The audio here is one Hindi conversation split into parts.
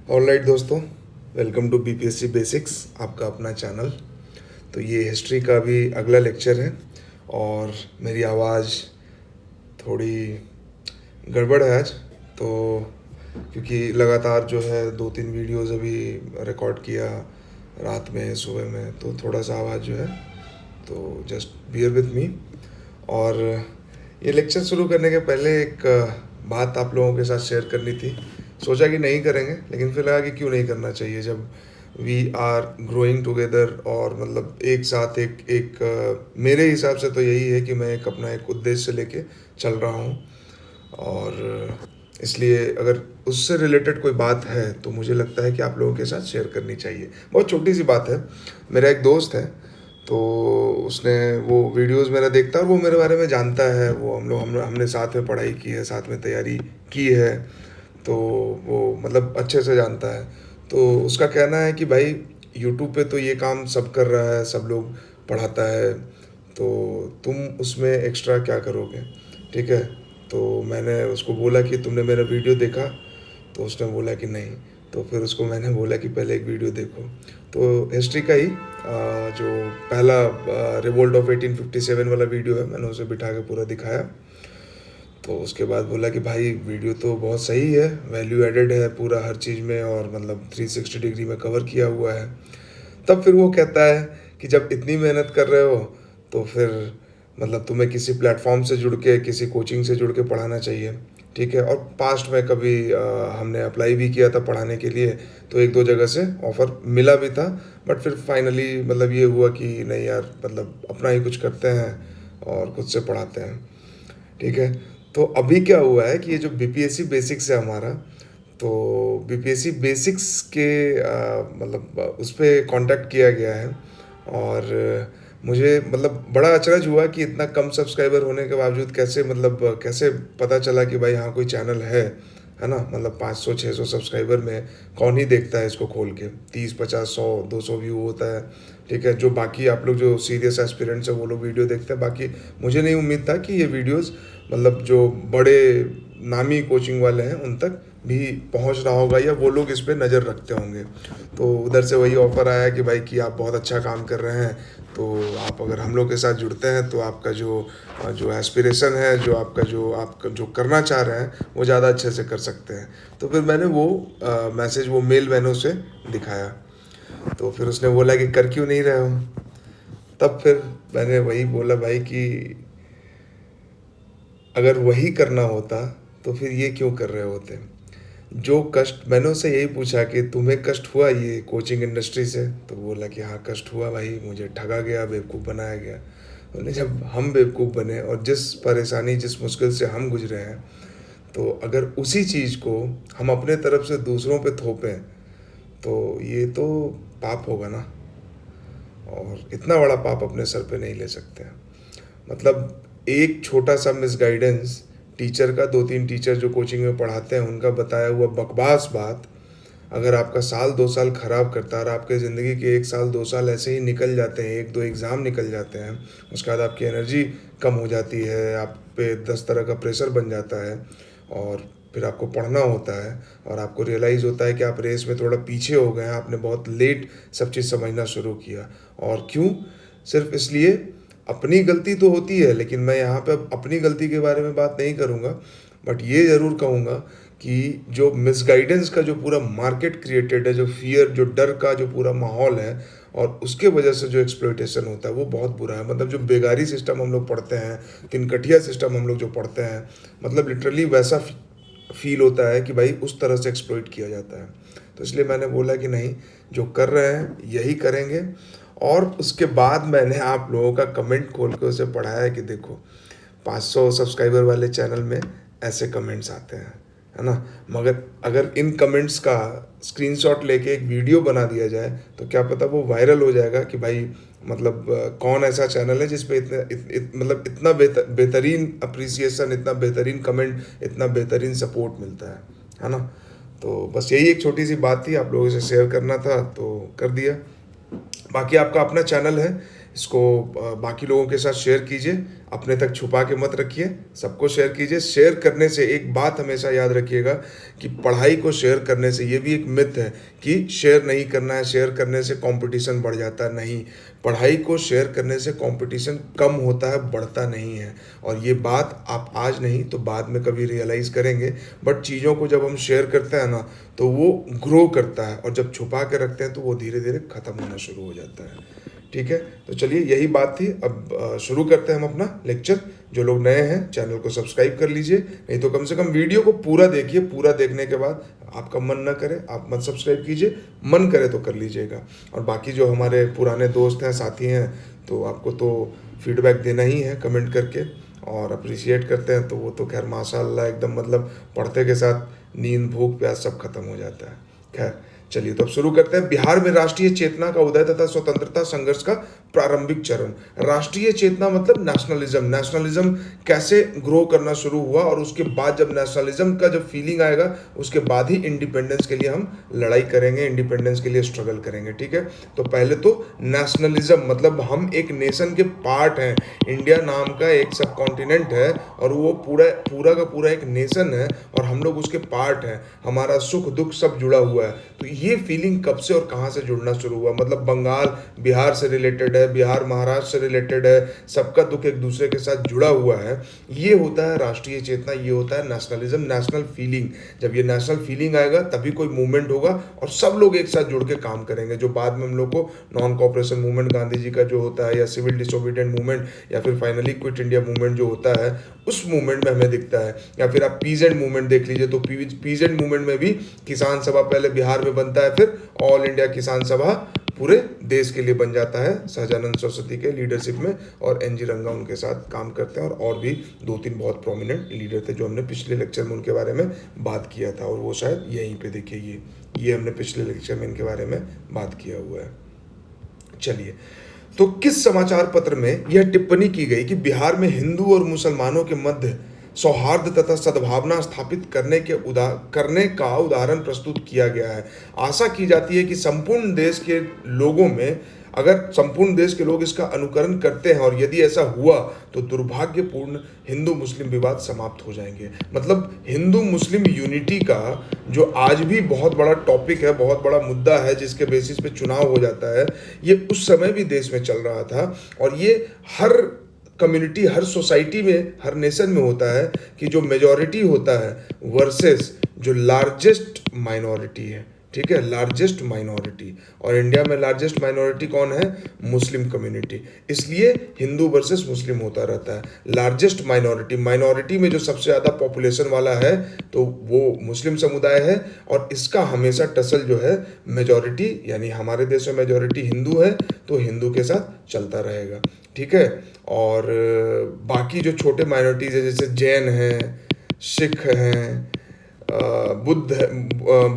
ऑलराइट दोस्तों, वेलकम टू बीपीएससी बेसिक्स, आपका अपना चैनल। तो ये हिस्ट्री का भी अगला लेक्चर है और मेरी आवाज़ थोड़ी गड़बड़ है आज। तो क्योंकि लगातार जो है 2-3 वीडियोस अभी रिकॉर्ड किया रात में सुबह में, तो थोड़ा सा आवाज़ जो है, तो जस्ट बियर विथ मी। और ये लेक्चर शुरू करने के पहले एक बात आप लोगों के साथ शेयर करनी थी। सोचा कि नहीं करेंगे, लेकिन फिर लगा कि क्यों नहीं करना चाहिए जब वी आर ग्रोइंग टुगेदर। और मतलब एक साथ मेरे हिसाब से तो यही है कि मैं अपना एक उद्देश्य लेके चल रहा हूँ। और इसलिए अगर उससे रिलेटेड कोई बात है तो मुझे लगता है कि आप लोगों के साथ शेयर करनी चाहिए। बहुत छोटी सी बात है। मेरा एक दोस्त है, तो उसने वो वीडियोस मेरा देखता है और वो मेरे बारे में जानता है। वो हमने साथ में पढ़ाई की है, साथ में तैयारी की है, तो वो मतलब अच्छे से जानता है। तो उसका कहना है कि भाई यूट्यूब पे तो ये काम सब कर रहा है, सब लोग पढ़ाता है, तो तुम उसमें एक्स्ट्रा क्या करोगे। ठीक है। तो मैंने उसको बोला कि तुमने मेरा वीडियो देखा, तो उसने बोला कि नहीं। तो फिर उसको मैंने बोला कि पहले एक वीडियो देखो। तो हिस्ट्री का ही जो पहला रिवोल्ट ऑफ 1857 वाला वीडियो है, मैंने उसे बिठा के पूरा दिखाया। तो उसके बाद बोला कि भाई वीडियो तो बहुत सही है, वैल्यू एडेड है पूरा हर चीज़ में, और मतलब 360 डिग्री में कवर किया हुआ है। तब फिर वो कहता है कि जब इतनी मेहनत कर रहे हो तो फिर मतलब तुम्हें किसी प्लेटफॉर्म से जुड़ के, किसी कोचिंग से जुड़ के पढ़ाना चाहिए। ठीक है। और पास्ट में कभी हमने अप्लाई भी किया था पढ़ाने के लिए, तो एक दो जगह से ऑफ़र मिला भी था, बट फिर फाइनली मतलब ये हुआ कि नहीं यार, मतलब अपना ही कुछ करते हैं और खुद से पढ़ाते हैं। ठीक है। तो अभी क्या हुआ है कि ये जो बीपीएससी बेसिक्स है हमारा, तो बीपीएससी बेसिक्स के मतलब उस पर कांटेक्ट किया गया है। और मुझे मतलब बड़ा अचरज हुआ कि इतना कम सब्सक्राइबर होने के बावजूद कैसे पता चला कि भाई हाँ कोई चैनल है ना। मतलब 500-600 सब्सक्राइबर में कौन ही देखता है इसको खोल के। 30-50-100-200 व्यू होता है। ठीक है। जो बाकी आप लोग जो सीरियस एस्पिरेंट्स हैं वो लोग वीडियो देखते हैं, बाकी मुझे नहीं उम्मीद था कि ये वीडियोस मतलब जो बड़े नामी कोचिंग वाले हैं उन तक भी पहुंच रहा होगा, या वो लोग इस पर नज़र रखते होंगे। तो उधर से वही ऑफ़र आया कि भाई कि आप बहुत अच्छा काम कर रहे हैं, तो आप अगर हम लोग के साथ जुड़ते हैं तो आपका जो जो एस्पिरेशन है, जो आपका जो करना चाह रहे हैं वो ज़्यादा अच्छे से कर सकते हैं। तो फिर मैंने वो वो मेल मैंने उसे दिखाया। तो फिर उसने बोला कि कर क्यों नहीं रहे हो। तब फिर मैंने वही बोला भाई कि अगर वही करना होता तो फिर ये क्यों कर रहे होते। जो कष्ट, मैंने उससे यही पूछा कि तुम्हें कष्ट हुआ ये कोचिंग इंडस्ट्री से, तो बोला कि हाँ कष्ट हुआ भाई, मुझे ठगा गया, बेवकूफ़ बनाया गया। बोले जब हम बेवकूफ़ बने और जिस परेशानी, जिस मुश्किल से हम गुजरे हैं, तो अगर उसी चीज़ को हम अपने तरफ से दूसरों पे थोपें तो ये तो पाप होगा ना। और इतना बड़ा पाप अपने सर पे नहीं ले सकते हैं। मतलब एक छोटा सा मिसगाइडेंस टीचर का, 2-3 टीचर जो कोचिंग में पढ़ाते हैं उनका बताया हुआ बकवास बात अगर आपका साल 2 साल ख़राब करता है, और आपके ज़िंदगी के 1 साल 2 साल ऐसे ही निकल जाते हैं, 1-2 एग्ज़ाम निकल जाते हैं, उसके बाद आपकी एनर्जी कम हो जाती है, आप पे 10 तरह का प्रेशर बन जाता है, और फिर आपको पढ़ना होता है और आपको रियलाइज़ होता है कि आप रेस में थोड़ा पीछे हो गए हैं, आपने बहुत लेट सब चीज़ समझना शुरू किया। और क्यों? सिर्फ इसलिए, अपनी गलती तो होती है, लेकिन मैं यहाँ पे अपनी गलती के बारे में बात नहीं करूँगा, बट ये ज़रूर कहूँगा कि जो मिसगाइडेंस का जो पूरा मार्केट क्रिएटेड है, जो फियर, जो डर का जो पूरा माहौल है, और उसके वजह से जो एक्सप्लॉइटेशन होता है वो बहुत बुरा है। मतलब जो बेगारी सिस्टम हम लोग पढ़ते हैं, तिनकठिया सिस्टम हम लोग जो पढ़ते हैं, मतलब लिटरली वैसा फील होता है कि भाई उस तरह से एक्सप्लॉइट किया जाता है। तो इसलिए मैंने बोला कि नहीं, जो कर रहे हैं यही करेंगे। और उसके बाद मैंने आप लोगों का कमेंट खोल के उसे पढ़ाया है कि देखो 500 सब्सक्राइबर वाले चैनल में ऐसे कमेंट्स आते हैं, है ना। मगर अगर इन कमेंट्स का स्क्रीनशॉट लेके एक वीडियो बना दिया जाए तो क्या पता वो वायरल हो जाएगा कि भाई मतलब कौन ऐसा चैनल है जिसपे मतलब इतना बेहतरीन अप्रिसिएशन, इतना बेहतरीन कमेंट, इतना बेहतरीन सपोर्ट मिलता है ना। तो बस यही एक छोटी सी बात थी, आप लोगों से शेयर करना था तो कर दिया। बाकी आपका अपना चैनल है, इसको बाकी लोगों के साथ शेयर कीजिए, अपने तक छुपा के मत रखिए, सबको शेयर कीजिए। शेयर करने से एक बात हमेशा याद रखिएगा कि पढ़ाई को शेयर करने से, ये भी एक मिथ है कि शेयर नहीं करना है, शेयर करने से कंपटीशन बढ़ जाता है। नहीं, पढ़ाई को शेयर करने से कंपटीशन कम होता है, बढ़ता नहीं है। और ये बात आप आज नहीं तो बाद में कभी रियलाइज़ करेंगे। बट चीज़ों को जब हम शेयर करते हैं ना तो वो ग्रो करता है, और जब छुपा के रखते हैं तो वो धीरे धीरे ख़त्म होना शुरू हो जाता है। ठीक है, तो चलिए यही बात थी। अब शुरू करते हैं हम अपना लेक्चर। जो लोग नए हैं चैनल को सब्सक्राइब कर लीजिए, नहीं तो कम से कम वीडियो को पूरा देखिए। पूरा देखने के बाद आपका मन ना करे आप मत सब्सक्राइब कीजिए, मन करे तो कर लीजिएगा। और बाकी जो हमारे पुराने दोस्त हैं, साथी हैं, तो आपको तो फीडबैक देना ही है कमेंट करके, और अप्रिशिएट करते हैं तो वो तो खैर माशाल्लाह एकदम, मतलब पढ़ते के साथ नींद भूख प्यास सब खत्म हो जाता है। खैर चलिए, तो अब शुरू करते हैं। बिहार में राष्ट्रीय चेतना का उदय तथा स्वतंत्रता संघर्ष का प्रारंभिक चरण। राष्ट्रीय चेतना मतलब नेशनलिज्म। नेशनलिज्म कैसे ग्रो करना शुरू हुआ, और उसके बाद जब नेशनलिज्म का जब फीलिंग आएगा उसके बाद ही इंडिपेंडेंस के लिए हम लड़ाई करेंगे, इंडिपेंडेंस के लिए स्ट्रगल करेंगे। ठीक है, तो पहले तो नेशनलिज्म मतलब हम एक नेशन के पार्ट हैं। इंडिया नाम का एक सब कॉन्टिनेंट है और वो पूरा का पूरा एक नेशन है, और हम लोग उसके पार्ट हैं। हमारा सुख दुख सब जुड़ा हुआ है। तो ये फीलिंग कब से और कहाँ से जुड़ना शुरू हुआ? मतलब बंगाल बिहार से रिलेटेड है, बिहार महाराष्ट्र से रिलेटेड है, सबका दुख एक दूसरे के साथ जुड़ा हुआ है। ये होता है राष्ट्रीय चेतना, ये होता है नेशनलिज्म, नेशनल फीलिंग। जब ये नेशनल फीलिंग आएगा तभी कोई मूवमेंट होगा और सब लोग एक साथ जुड़ के काम करेंगे। जो बाद में हम लोग को non cooperation movement Gandhi ji का जो होता है, या सिविल डिसोबीडिएंट मूवमेंट, या फिर फाइनली क्विट इंडिया मूवमेंट जो होता है, उस मूवमेंट में हमें दिखता है। या फिर आप पीजेंट मूवमेंट देख लीजिए, तो पीजेंट मूवमेंट में भी किसान सभा पहले बिहार में बनता है, फिर ऑल इंडिया किसान सभा पूरे देश के लिए बन जाता है सहजानंद सरस्वती के लीडरशिप में, और एनजी रंगा उनके साथ काम करते हैं। और भी 2-3 बहुत प्रोमिनेंट लीडर थे जो हमने पिछले लेक्चर में उनके बारे में बात किया था, और वो शायद यहीं पे देखिए, ये हमने पिछले लेक्चर में इनके बारे में बात किया हुआ है। चलिए, तो किस समाचार पत्र में यह टिप्पणी की गई कि बिहार में हिंदू और मुसलमानों के मध्य सौहार्द तथा सद्भावना स्थापित करने का उदाहरण प्रस्तुत किया गया है? आशा की जाती है कि संपूर्ण देश के लोगों में, अगर संपूर्ण देश के लोग इसका अनुकरण करते हैं, और यदि ऐसा हुआ तो दुर्भाग्यपूर्ण हिंदू मुस्लिम विवाद समाप्त हो जाएंगे। मतलब हिंदू मुस्लिम यूनिटी का जो आज भी बहुत बड़ा टॉपिक है, बहुत बड़ा मुद्दा है, जिसके बेसिस पे चुनाव हो जाता है, ये उस समय भी देश में चल रहा था। और ये हर कम्युनिटी, हर सोसाइटी में, हर नेशन में होता है कि जो मेजॉरिटी होता है वर्सेस जो लार्जेस्ट माइनॉरिटी है। ठीक है, लार्जेस्ट माइनॉरिटी, और इंडिया में लार्जेस्ट माइनॉरिटी कौन है? Muslim community. इसलिए हिंदू वर्सेस मुस्लिम होता रहता है। लार्जेस्ट माइनॉरिटी में जो सबसे ज़्यादा पॉपुलेशन वाला है तो वो मुस्लिम समुदाय है, और इसका हमेशा टसल जो है मेजॉरिटी, यानी हमारे देश में मेजॉरिटी हिंदू है तो हिंदू के साथ चलता रहेगा। ठीक है, और बाकी जो छोटे माइनॉरिटीज़ है, जैसे जैन हैं, सिख हैं,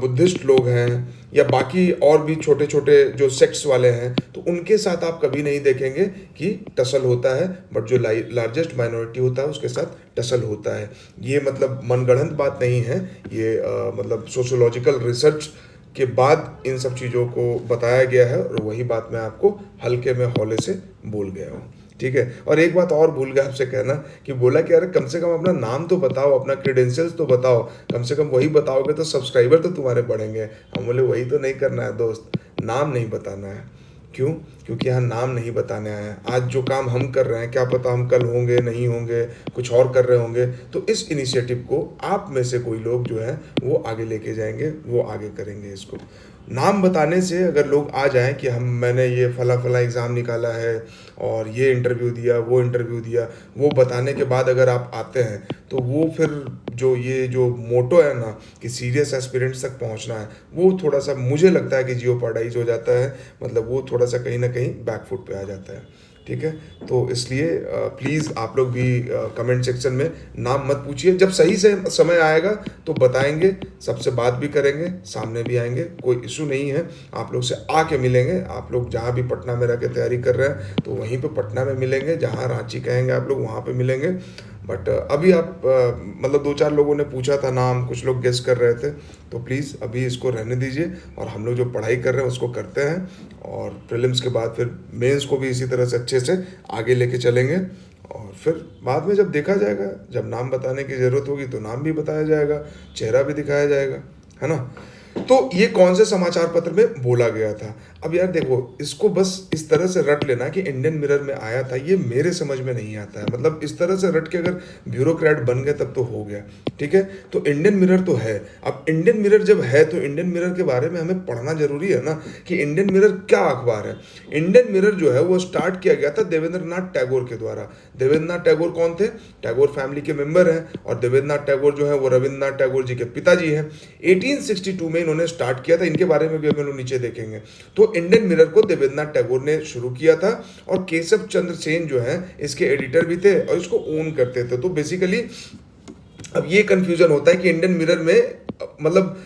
बुद्धिस्ट लोग हैं, या बाकी और भी छोटे छोटे जो सेक्ट्स वाले हैं, तो उनके साथ आप कभी नहीं देखेंगे कि टसल होता है। बट जो लार्जेस्ट माइनॉरिटी होता है उसके साथ टसल होता है। ये मतलब मनगढ़ंत बात नहीं है, ये मतलब सोशियोलॉजिकल रिसर्च के बाद इन सब चीज़ों को बताया गया है, और वही बात मैं आपको हल्के में हौले से बोल गया हूँ। ठीक है, और एक बात और भूल गया आपसे कहना, कि बोला कि अरे कम से कम अपना नाम तो बताओ, अपना क्रेडेंशियल्स तो बताओ, कम से कम वही बताओगे तो सब्सक्राइबर तो तुम्हारे बढ़ेंगे। हम बोले वही तो नहीं करना है दोस्त, नाम नहीं बताना है। क्यों? क्योंकि यहाँ नाम नहीं बताने आए हैं। आज जो काम हम कर रहे हैं, क्या पता हम कल होंगे, नहीं होंगे, कुछ और कर रहे होंगे, तो इस इनिशिएटिव को आप में से कोई लोग जो है वो आगे लेके जाएंगे, वो आगे करेंगे इसको। नाम बताने से अगर लोग आ जाएं कि मैंने ये फला एग्ज़ाम निकाला है और ये इंटरव्यू दिया, वो इंटरव्यू दिया, वो बताने के बाद अगर आप आते हैं, तो वो फिर जो मोटो है ना कि सीरियस एस्पिरेंट्स तक पहुंचना है, वो थोड़ा सा मुझे लगता है कि जियोपार्डाइज हो जाता है। मतलब वो थोड़ा सा कहीं ना कहीं बैकफुट पे आ जाता है। ठीक है, तो इसलिए प्लीज़ आप लोग भी कमेंट सेक्शन में नाम मत पूछिए। जब सही से समय आएगा तो बताएंगे, सबसे बात भी करेंगे, सामने भी आएंगे, कोई इशू नहीं है। आप लोग से आके मिलेंगे। आप लोग जहाँ भी पटना में रह के तैयारी कर रहे हैं तो वहीं पे पटना में मिलेंगे, जहाँ रांची कहेंगे आप लोग वहाँ पे मिलेंगे। बट अभी आप मतलब 2-4 लोगों ने पूछा था नाम, कुछ लोग गेस कर रहे थे, तो प्लीज़ अभी इसको रहने दीजिए और हम लोग जो पढ़ाई कर रहे हैं उसको करते हैं और प्रीलिम्स के बाद फिर मेंस को भी इसी तरह से अच्छे से आगे लेके चलेंगे और फिर बाद में जब देखा जाएगा, जब नाम बताने की ज़रूरत होगी तो नाम भी बताया जाएगा, चेहरा भी दिखाया जाएगा, है ना। तो ये कौन से समाचार पत्र में बोला गया था। अब यार देखो, इसको बस इस तरह से रट लेना कि इंडियन मिरर में आया था, ये मेरे समझ में नहीं आता है। मतलब इस तरह से रट के अगर ब्यूरोक्रेट बन गए तब तो हो गया, ठीक है। तो इंडियन मिरर तो है। अब इंडियन मिरर जब है तो इंडियन मिरर के बारे में हमें पढ़ना जरूरी है ना, कि इंडियन मिरर क्या अखबार है। इंडियन मिरर जो है वो स्टार्ट किया गया था देवेंद्र नाथ टैगोर के द्वारा। देवेंद्र नाथ टैगोर कौन थे? टैगोर फैमिली के मेंबर हैं और देवेंद्र नाथ टैगोर जो है वो रविंद्रनाथ टैगोर जी के पिताजी हैं। 1862 में इन्होंने स्टार्ट किया था, इनके बारे में भी हम लोग नीचे देखेंगे। तो इंडियन मिरर को देवेंद्रनाथ टैगोर ने शुरू किया था और केशव चंद्र सेन जो है इसके एडिटर भी थे और इसको ओन करते थे। तो बेसिकली अब ये कंफ्यूजन होता है कि इंडियन मिरर में मतलब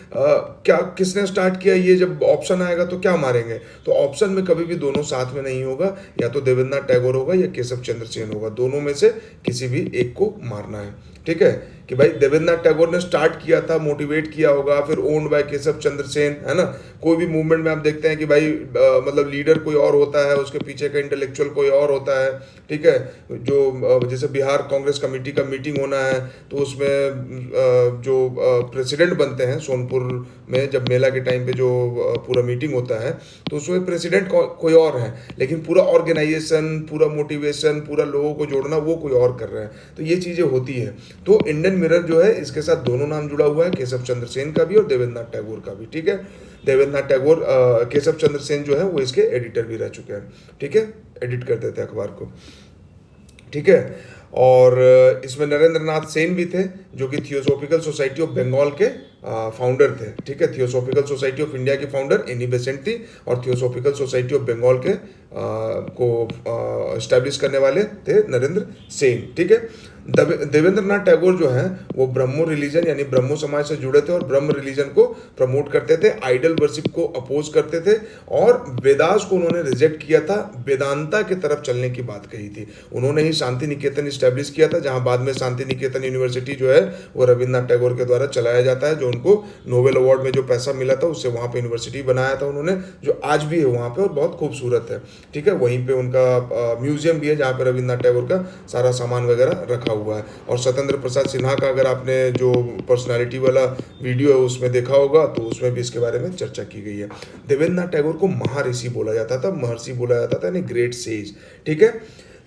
क्या किसने स्टार्ट किया, ये जब ऑप्शन आएगा तो क्या मारेंगे। तो ऑप्शन में कभी भी दोनों साथ में नहीं होगा, या तो देवेंद्रनाथ टैगोर होगा या केशव चंद्र सेन होगा, दोनों में से किसी भी एक को मारना है, ठीक है। कि भाई देवेंद्रनाथ टैगोर ने स्टार्ट किया था, मोटिवेट किया होगा, फिर ओन्ड बाय केशव चंद्र सेन, है ना। कोई भी मूवमेंट में आप देखते हैं कि भाई मतलब लीडर कोई और होता है, उसके पीछे का इंटेलेक्चुअल कोई और होता है, ठीक है। जो जैसे बिहार कांग्रेस कमेटी का मीटिंग होना है तो उसमें जो प्रेसिडेंट बनते हैं सोनपुर में, जब मेला के टाइम पे जो पूरा मीटिंग होता है तो उसमें प्रेसिडेंट कोई और है, लेकिन पूरा ऑर्गेनाइजेशन, पूरा मोटिवेशन, पूरा लोगों को जोड़ना वो कोई और कर रहे हैं। तो ये चीज़ें होती है। तो इंडियन मिरर जो है इसके साथ दोनों नाम जुड़ा हुआ है, केशव चंद्र सेन का भी और देवेंद्रनाथ टैगोर का भी, ठीक है। देवेंद्रनाथ टैगोर केशव चंद्र सेन जो है वो इसके एडिटर भी रह चुके हैं, ठीक है, एडिट करते थे अखबार को, ठीक है। और इसमें नरेंद्र नाथ सेन भी थे जो कि थियोसॉफिकल सोसाइटी ऑफ बंगाल के फाउंडर थे, ठीक है। थियोसॉफिकल सोसाइटी ऑफ इंडिया की फाउंडर एनी बेसेंट थी और थियोसॉफिकल सोसाइटी ऑफ बंगाल के को एस्टैब्लिश करने वाले थे नरेंद्र सेन, ठीक है। देवेंद्रनाथ टैगोर जो है वो ब्रह्मो रिलीजन यानी ब्रह्मो समाज से जुड़े थे और ब्रह्म रिलीजन को प्रमोट करते थे, आइडल वर्शिप को अपोज करते थे और वेदास को उन्होंने रिजेक्ट किया था, वेदांता की तरफ चलने की बात कही थी। उन्होंने ही शांति निकेतन स्टैब्लिश किया था, जहां बाद में शांति निकेतन यूनिवर्सिटी जो है वो रविन्द्रनाथ टैगोर के द्वारा चलाया जाता है, जो उनको नोबेल अवार्ड में जो पैसा मिला था उससे वहां पे यूनिवर्सिटी बनाया था उन्होंने, जो आज भी है वहां पे और बहुत खूबसूरत है, ठीक है। वहीं पे उनका म्यूजियम भी है जहाँ पे रविन्द्रनाथ टैगोर का सारा सामान वगैरह रखा हुआ है। और सत्येंद्र प्रसाद सिन्हा का अगर आपने जो पर्सनालिटी वाला वीडियो है उसमें देखा होगा तो उसमें भी इसके बारे में चर्चा की गई है। देवेंद्रनाथ टैगोर को महर्षि बोला जाता था, महर्षि बोला जाता था यानी ग्रेट सेज, ठीक है।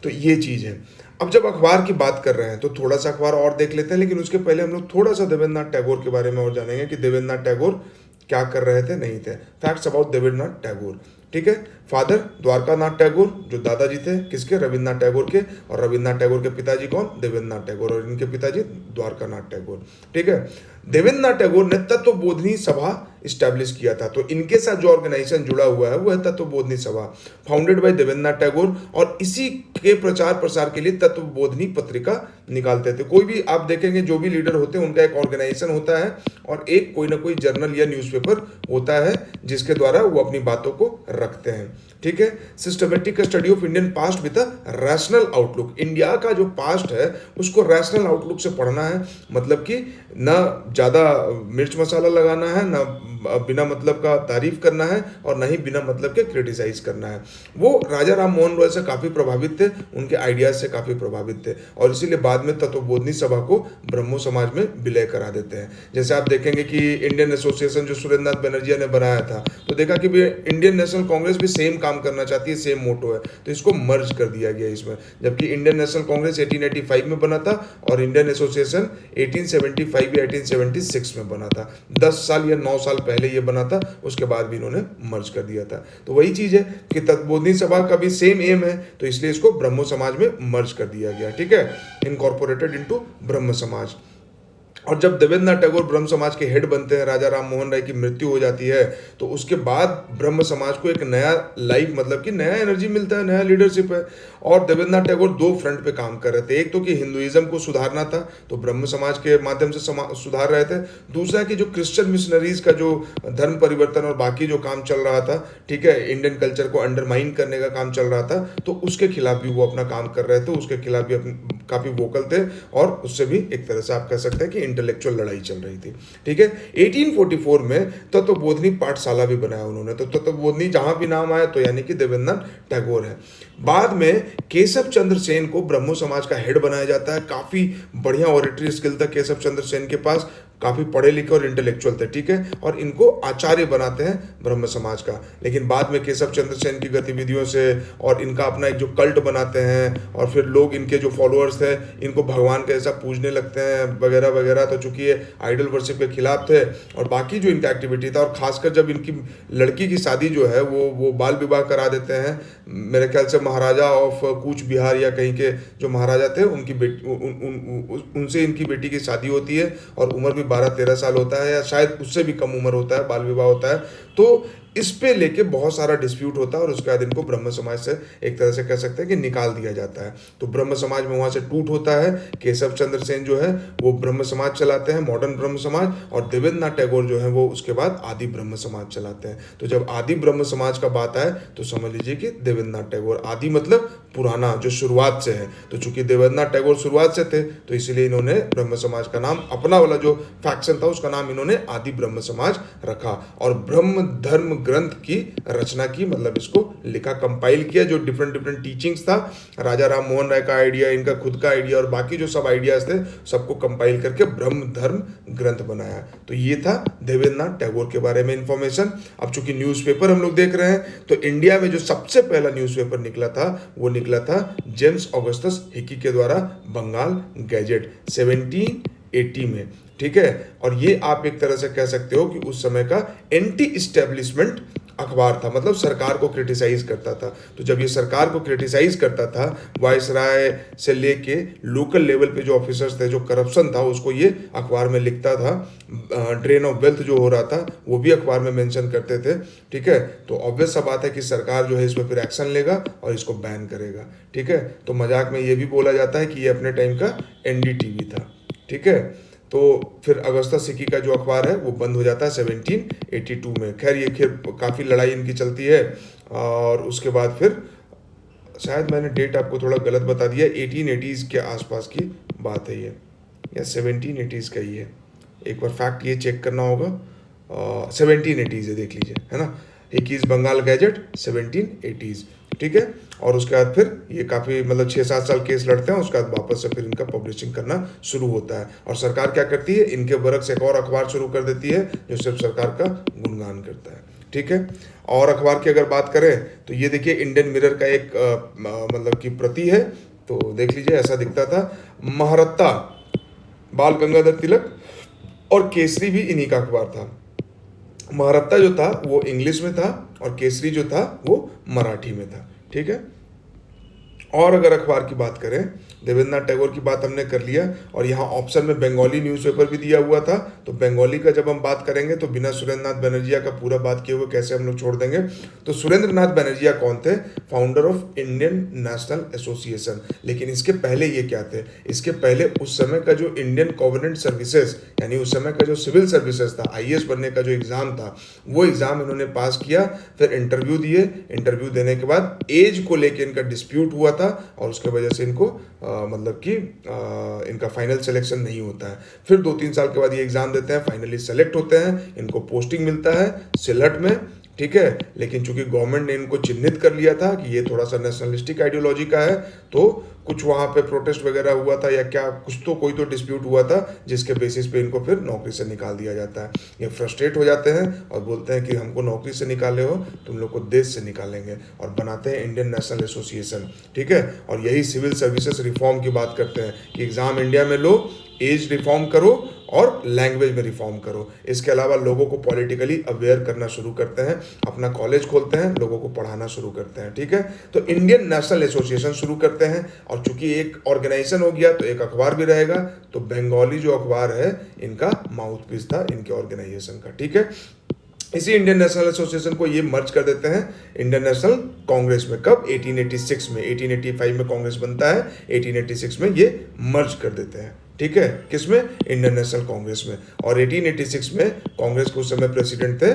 तो ये चीज़ है। अब जब अखबार की बात कर रहे हैं तो थोड़ा सा अखबार और देख लेते हैं, लेकिन उसके पहले हम लोग थोड़ा सा देवेंद्रनाथ टैगोर के बारे में और जानेंगे कि देवेंद्रनाथ टैगोर क्या कर रहे थे, नहीं थे। फैक्ट्स अबाउट देवेंद्रनाथ टैगोर, ठीक है। फादर द्वारकानाथ टैगोर, जो दादाजी थे किसके, रविन्द्रनाथ टैगोर के, और रविन्द्रनाथ टैगोर के पिताजी कौन, देवेंद्रनाथ टैगोर, और इनके पिताजी द्वारकानाथ टैगोर, ठीक है। देवेंद्रनाथ टैगोर ने तत्वबोधिनी सभा स्टैब्लिश किया था, तो इनके साथ जो ऑर्गेनाइजेशन जुड़ा हुआ है वो है तत्वबोधिनी सभा, फाउंडेड बाय देवेंद्रनाथ टैगोर, और इसी के प्रचार प्रसार के लिए तत्वबोधिनी पत्रिका निकालते थे। कोई भी आप देखेंगे जो भी लीडर होते हैं उनका एक ऑर्गेनाइजेशन होता है और एक कोई ना कोई जर्नल या न्यूज़पेपर होता है जिसके द्वारा वो अपनी बातों को रखते हैं, ठीक है। Systematic study of Indian past with a rational outlook, India का जो पास्ट है उसको रैशनल आउटलुक से पढ़ना है, मतलब कि ना ज़्यादा मिर्च मसाला लगाना है, ना बिना मतलब का तारीफ करना है और ना ही बिना मतलब के क्रिटिसाइज करना है। वो राजा राम मोहन रॉय से काफ़ी प्रभावित थे, उनके आइडियाज से काफ़ी प्रभावित थे और इसीलिए बाद में तत्वबोधिनी सभा को ब्रह्मो समाज में विलय करा देते हैं। जैसे आप देखेंगे कि इंडियन एसोसिएशन जो सुरेंद्रनाथ बनर्जी ने बनाया था, तो देखा कि इंडियन नेशनल कांग्रेस भी सेम काम करना चाहती है, सेम मोटो है, तो इसको मर्ज कर दिया गया इसमें। जबकि इंडियन नेशनल कांग्रेस 1885 में बना था और इंडियन एसोसिएशन 1875 या 1876 में बना था, 10 साल या 9 साल पहले ये बना था, उसके बाद भी इन्होंने मर्ज कर दिया था। तो वही चीज़ है कि तत्वबोधिनी सभा का भी सेम एम है, तो इसलिए इसको ब्रह्मो समाज में मर्ज कर दिया गया, ठीक है, इनकॉर्पोरेटेड इनटू ब्रह्म समाज। और जब देवेंद्रनाथ टैगोर ब्रह्म समाज के हेड बनते हैं, राजा राम मोहन राय की मृत्यु हो जाती है, तो उसके बाद ब्रह्म समाज को एक नया लाइफ, मतलब कि नया एनर्जी मिलता है, नया लीडरशिप है। और देवेंद्रनाथ टैगोर दो फ्रंट पे काम कर रहे थे। एक तो कि हिंदुइज्म को सुधारना था, तो ब्रह्म समाज के माध्यम से सुधार रहे थे। दूसरा कि जो क्रिश्चियन मिशनरीज का जो धर्म परिवर्तन और बाकी जो काम चल रहा था, ठीक है, इंडियन कल्चर को अंडरमाइन करने का काम चल रहा था, तो उसके खिलाफ भी वो अपना काम कर रहे थे, उसके खिलाफ भी काफी वोकल थे। और उससे भी एक तरह से आप कह सकते हैं कि इंटेलेक्चुअल लड़ाई चल रही थी, ठीक है। 1844 में तत्वबोधिनी पाठशाला भी बनाया उन्होंने, तो तत्वबोधिनी जहां भी नाम आया तो यानी कि देवेंद्रनाथ टैगोर है। बाद में केशव चंद्र सेन को ब्रह्मो समाज का हेड बनाया जाता है। काफी बढ़िया ऑरेटरी स्किल था केशव चंद्र सेन के पास, काफी पढ़े लिखे और इंटेलेक्चुअल थे, ठीक है, और इनको आचार्य बनाते हैं ब्रह्म समाज का। लेकिन बाद में केशव चंद्र सेन की गतिविधियों से और इनका अपना एक जो कल्ट बनाते हैं, और फिर लोग इनके जो फॉलोअर्स थे इनको भगवान के जैसा पूजने लगते हैं वगैरह वगैरह, तो चूंकि ये आइडल वर्शिप के खिलाफ थे और बाकी जो इनका एक्टिविटी था, और खासकर जब इनकी लड़की की शादी जो है वो बाल विवाह करा देते हैं। मेरे ख्याल से महाराजा ऑफ कूच बिहार या कहीं के जो महाराजा थे उनकी बेटी उनसे इनकी बेटी की शादी होती है, और उम्र भी 12-13 साल होता है, या शायद उससे भी कम उम्र होता है, बाल विवाह होता है। तो इस पे लेके बहुत सारा डिस्प्यूट होता है, और उसके बाद इनको ब्रह्म समाज से एक तरह से कह सकते हैं कि निकाल दिया जाता है। तो ब्रह्म समाज में वहां से टूट होता है। केशव चंद्र सेन जो है वो ब्रह्म समाज चलाते हैं, मॉडर्न ब्रह्म समाज, और देवेंद्रनाथ टैगोर जो है वो उसके बाद आदि ब्रह्म समाज चलाते हैं। तो जब आदि ब्रह्म समाज का बात आए तो समझ लीजिए कि देवेंद्रनाथ टैगोर, आदि मतलब पुराना, जो शुरुआत से है। तो चूंकि देवेंद्रनाथ टैगोर शुरुआत से थे, तो इसलिए इन्होंने ब्रह्म समाज का नाम, अपना वाला जो फैक्शन था उसका नाम इन्होंने आदि ब्रह्म समाज रखा। और ब्रह्म धर्म ग्रंथ की रचना की, मतलब इसको लिखा, कंपाइल किया, जो डिफरेंट डिफरेंट टीचिंग्स था, राजा राम मोहन राय का आइडिया, इनका खुद का आइडिया और बाकी जो सब आइडियाज थे, सबको कंपाइल करके ब्रह्म धर्म ग्रंथ बनाया। तो ये था देवेंद्रनाथ टैगोर के बारे में इंफॉर्मेशन। अब चूंकि न्यूज़पेपर हम लोग देख रहे हैं, तो इंडिया में जो सबसे पहला न्यूज़पेपर निकला था वो निकला था जेम्स ऑगस्टस हिकी के द्वारा, बंगाल गैजेट, 1780 में, ठीक है। और ये आप एक तरह से कह सकते हो कि उस समय का एंटी इस्टेब्लिशमेंट अखबार था, मतलब सरकार को क्रिटिसाइज करता था। तो जब ये सरकार को क्रिटिसाइज करता था, वायसराय से लेके लोकल लेवल पे जो ऑफिसर्स थे, जो करप्शन था, उसको ये अखबार में लिखता था। ड्रेन ऑफ वेल्थ जो हो रहा था वो भी अखबार में मेंशन करते थे, ठीक है। तो ऑब्वियस सा बात है कि सरकार जो है इस पर फिर एक्शन लेगा और इसको बैन करेगा, ठीक है। तो मजाक में ये भी बोला जाता है कि ये अपने टाइम का एनडीटीवी था, ठीक है। तो फिर अगस्ता सिक्की का जो अखबार है वो बंद हो जाता है 1782 में। खैर ये काफ़ी लड़ाई इनकी चलती है, और उसके बाद फिर शायद मैंने डेट आपको थोड़ा गलत बता दिया, 1880s के आसपास की बात है ये, या 1780s का ही है। एक बार फैक्ट ये चेक करना होगा, 1780s है, देख लीजिए, है ना। हिकीज बंगाल गैजेट 1780s, ठीक है। और उसके बाद फिर ये काफ़ी, मतलब 6-7 साल केस लड़ते हैं, उसके बाद वापस से फिर इनका पब्लिशिंग करना शुरू होता है। और सरकार क्या करती है, इनके बरक्स एक और अखबार शुरू कर देती है जो सिर्फ सरकार का गुणगान करता है, ठीक है। और अखबार की अगर बात करें तो ये देखिए इंडियन मिरर का एक मतलब की प्रति है, तो देख लीजिए ऐसा दिखता था। महारत्ता, बाल गंगाधर तिलक और केसरी भी इन्हीं का अखबार था। महारत्ता जो था वो इंग्लिश में था, और केसरी जो था वो मराठी में था, ठीक है। और अगर अखबार की बात करें, देवेंद्रनाथ टैगोर की बात हमने कर लिया, और यहाँ ऑप्शन में बंगाली न्यूज़पेपर भी दिया हुआ था। तो बंगाली का जब हम बात करेंगे तो बिना सुरेंद्रनाथ बनर्जिया का पूरा बात किए हुए कैसे हम लोग छोड़ देंगे। तो सुरेंद्रनाथ बनर्जिया कौन थे, founder of Indian national association. लेकिन इसके पहले ये क्या थे, इसके पहले उस समय का जो इंडियन गवर्नमेंट सर्विसेज, यानी उस समय का जो सिविल सर्विसेज था, IAS बनने का जो एग्जाम था, वो एग्जाम इन्होंने पास किया। फिर इंटरव्यू दिए, इंटरव्यू देने के बाद एज को लेकर इनका डिस्प्यूट हुआ था, और उसके वजह से इनको मतलब कि इनका फाइनल सिलेक्शन नहीं होता है। फिर 2-3 साल के बाद ये एग्जाम देते हैं, फाइनली सेलेक्ट होते हैं, इनको पोस्टिंग मिलता है सिलहट में, ठीक है। लेकिन चूंकि गवर्नमेंट ने इनको चिन्हित कर लिया था कि ये थोड़ा सा नेशनलिस्टिक आइडियोलॉजी का है, तो कुछ वहाँ पे प्रोटेस्ट वगैरह हुआ था, या क्या कुछ तो कोई तो डिस्प्यूट हुआ था, जिसके बेसिस पे इनको फिर नौकरी से निकाल दिया जाता है। ये फ्रस्ट्रेट हो जाते हैं और बोलते हैं कि हमको नौकरी से निकाले हो, तुम लोग को देश से निकालेंगे, और बनाते हैं इंडियन नेशनल एसोसिएशन, ठीक है। और यही सिविल सर्विसेज रिफॉर्म की बात करते हैं कि एग्जाम इंडिया में लो, एज रिफॉर्म करो, और लैंग्वेज में रिफॉर्म करो। इसके अलावा लोगों को पॉलिटिकली अवेयर करना शुरू करते हैं, अपना कॉलेज खोलते हैं, लोगों को पढ़ाना शुरू करते हैं। ठीक है, तो इंडियन नेशनल एसोसिएशन शुरू करते हैं, और चूंकि एक ऑर्गेनाइजेशन हो गया तो एक अखबार भी रहेगा। तो बंगाली जो अखबार है इनका माउथ पीस था इनके ऑर्गेनाइजेशन का। ठीक है, इसी इंडियन नेशनल एसोसिएशन को ये मर्ज कर देते हैं इंडियन नेशनल कांग्रेस में। कब? 1886 में। 1885 में कांग्रेस बनता है, 1886 में ये मर्ज कर देते हैं। ठीक है, किसमें? इंडियन नेशनल कांग्रेस में। और 1886 में कांग्रेस के उस समय प्रेसिडेंट थे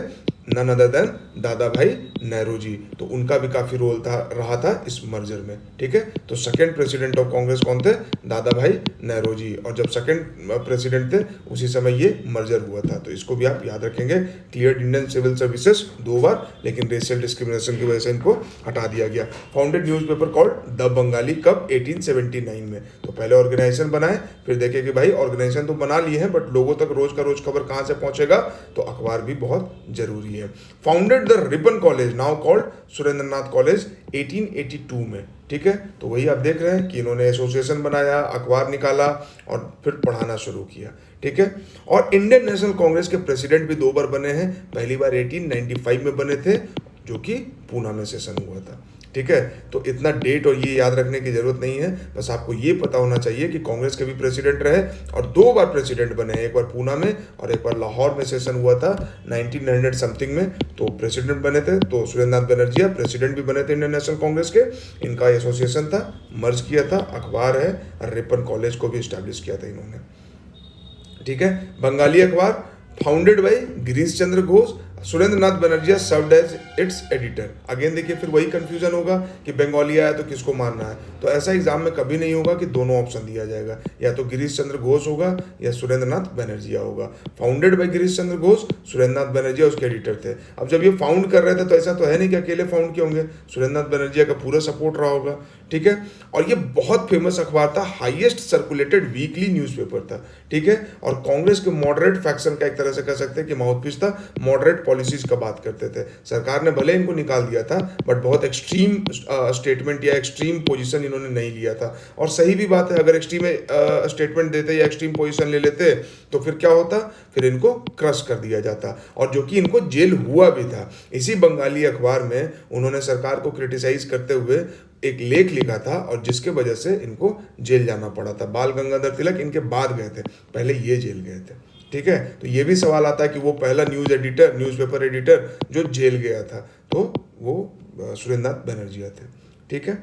नन अदर देन दादा भाई नेहरू जी, तो उनका भी काफी रोल रहा था इस मर्जर में। ठीक है, तो सेकंड प्रेसिडेंट ऑफ कांग्रेस कौन थे? दादा भाई नेहरू जी। और जब सेकंड प्रेसिडेंट थे उसी समय ये मर्जर हुआ था, तो इसको भी आप याद रखेंगे। क्लियर इंडियन सिविल सर्विसेज 2 बार, लेकिन रेशियल डिस्क्रिमिनेशन की वजह से इनको हटा दिया गया। Founded newspaper called the Bengali, कब? 1879 में। तो पहले ऑर्गेनाइजेशन बनाए, फिर देखे कि भाई ऑर्गेनाइजेशन तो बना लिए हैं, बट लोगों तक रोज का रोज खबर कहाँ से पहुंचेगा, तो अखबार भी बहुत जरूरी है। Founded the ribbon college, now called Surendranath college, 1882 में। ठीक है, तो वही आप देख रहे हैं कि इन्होंने एसोसिएशन बनाया, अखबार निकाला और फिर पढ़ाना शुरू किया। ठीक है, और इंडियन नेशनल कांग्रेस के प्रेसिडेंट भी 2 बार बने हैं। पहली बार 1895 में बने थे, जो कि पूना में सेशन हुआ था। ठीक है, तो इतना डेट और ये याद रखने की जरूरत नहीं है, बस आपको ये पता होना चाहिए कि कांग्रेस के भी प्रेसिडेंट रहे और 2 बार प्रेसिडेंट बने हैं। एक बार पूना में और एक बार लाहौर में सेशन हुआ था 1900 समथिंग में, तो प्रेसिडेंट बने थे। तो सुरेंद्रनाथ बनर्जी प्रेसिडेंट भी बने थे इंडियन नेशनल कांग्रेस के। इनका एसोसिएशन था, मर्ज किया था, अखबार है, रिपन कॉलेज को भी इस्टेब्लिश किया था इन्होंने। ठीक है, बंगाली अखबार founded by Girish Chandra Ghosh, Surendranath Banerjee served as its editor. Again देखिए फिर वही कंफ्यूजन होगा कि बंगाली आया तो किसको मानना है, तो ऐसा एग्जाम में कभी नहीं होगा कि दोनों ऑप्शन दिया जाएगा, या तो गिरीश चंद्र घोष होगा या सुरेंद्रनाथ बनर्जी होगा। फाउंडेड बाय गिरीश चंद्र घोष, सुरेंद्रनाथ बनर्जी उसके एडिटर थे। अब जब ये फाउंड कर रहे थे तो ऐसा तो है नहीं कि अकेले फाउंड किए होंगे, सुरेंद्रनाथ बनर्जी का पूरा सपोर्ट रहा होगा। ठीक है, और ये बहुत फेमस अखबार था, हाईएस्ट सर्कुलेटेड वीकली न्यूज़पेपर था। ठीक है, और कांग्रेस के मॉडरेट फैक्शन का एक तरह से कह सकते हैं कि माउथपीस था, मॉडरेट पॉलिसीज का बात करते थे। सरकार ने भले इनको निकाल दिया था, बट बहुत एक्सट्रीम स्टेटमेंट या एक्सट्रीम पोजीशन इन्होंने नहीं लिया था। और सही भी बात है, अगर एक्सट्रीम स्टेटमेंट देते या एक्सट्रीम पोजीशन ले लेते तो फिर क्या होता, फिर इनको क्रश कर दिया जाता, और जो कि इनको जेल हुआ भी था। इसी बंगाली अखबार में उन्होंने सरकार को क्रिटिसाइज करते हुए एक लेख लिखा था, और जिसके वजह से इनको जेल जाना पड़ा था। बाल गंगाधर तिलक इनके बाद गए थे, पहले ये जेल गए थे। ठीक है, तो ये भी सवाल आता है कि वो पहला न्यूज़पेपर एडिटर जो जेल गया था, तो वो सुरेंद्रनाथ बनर्जी थे। ठीक है,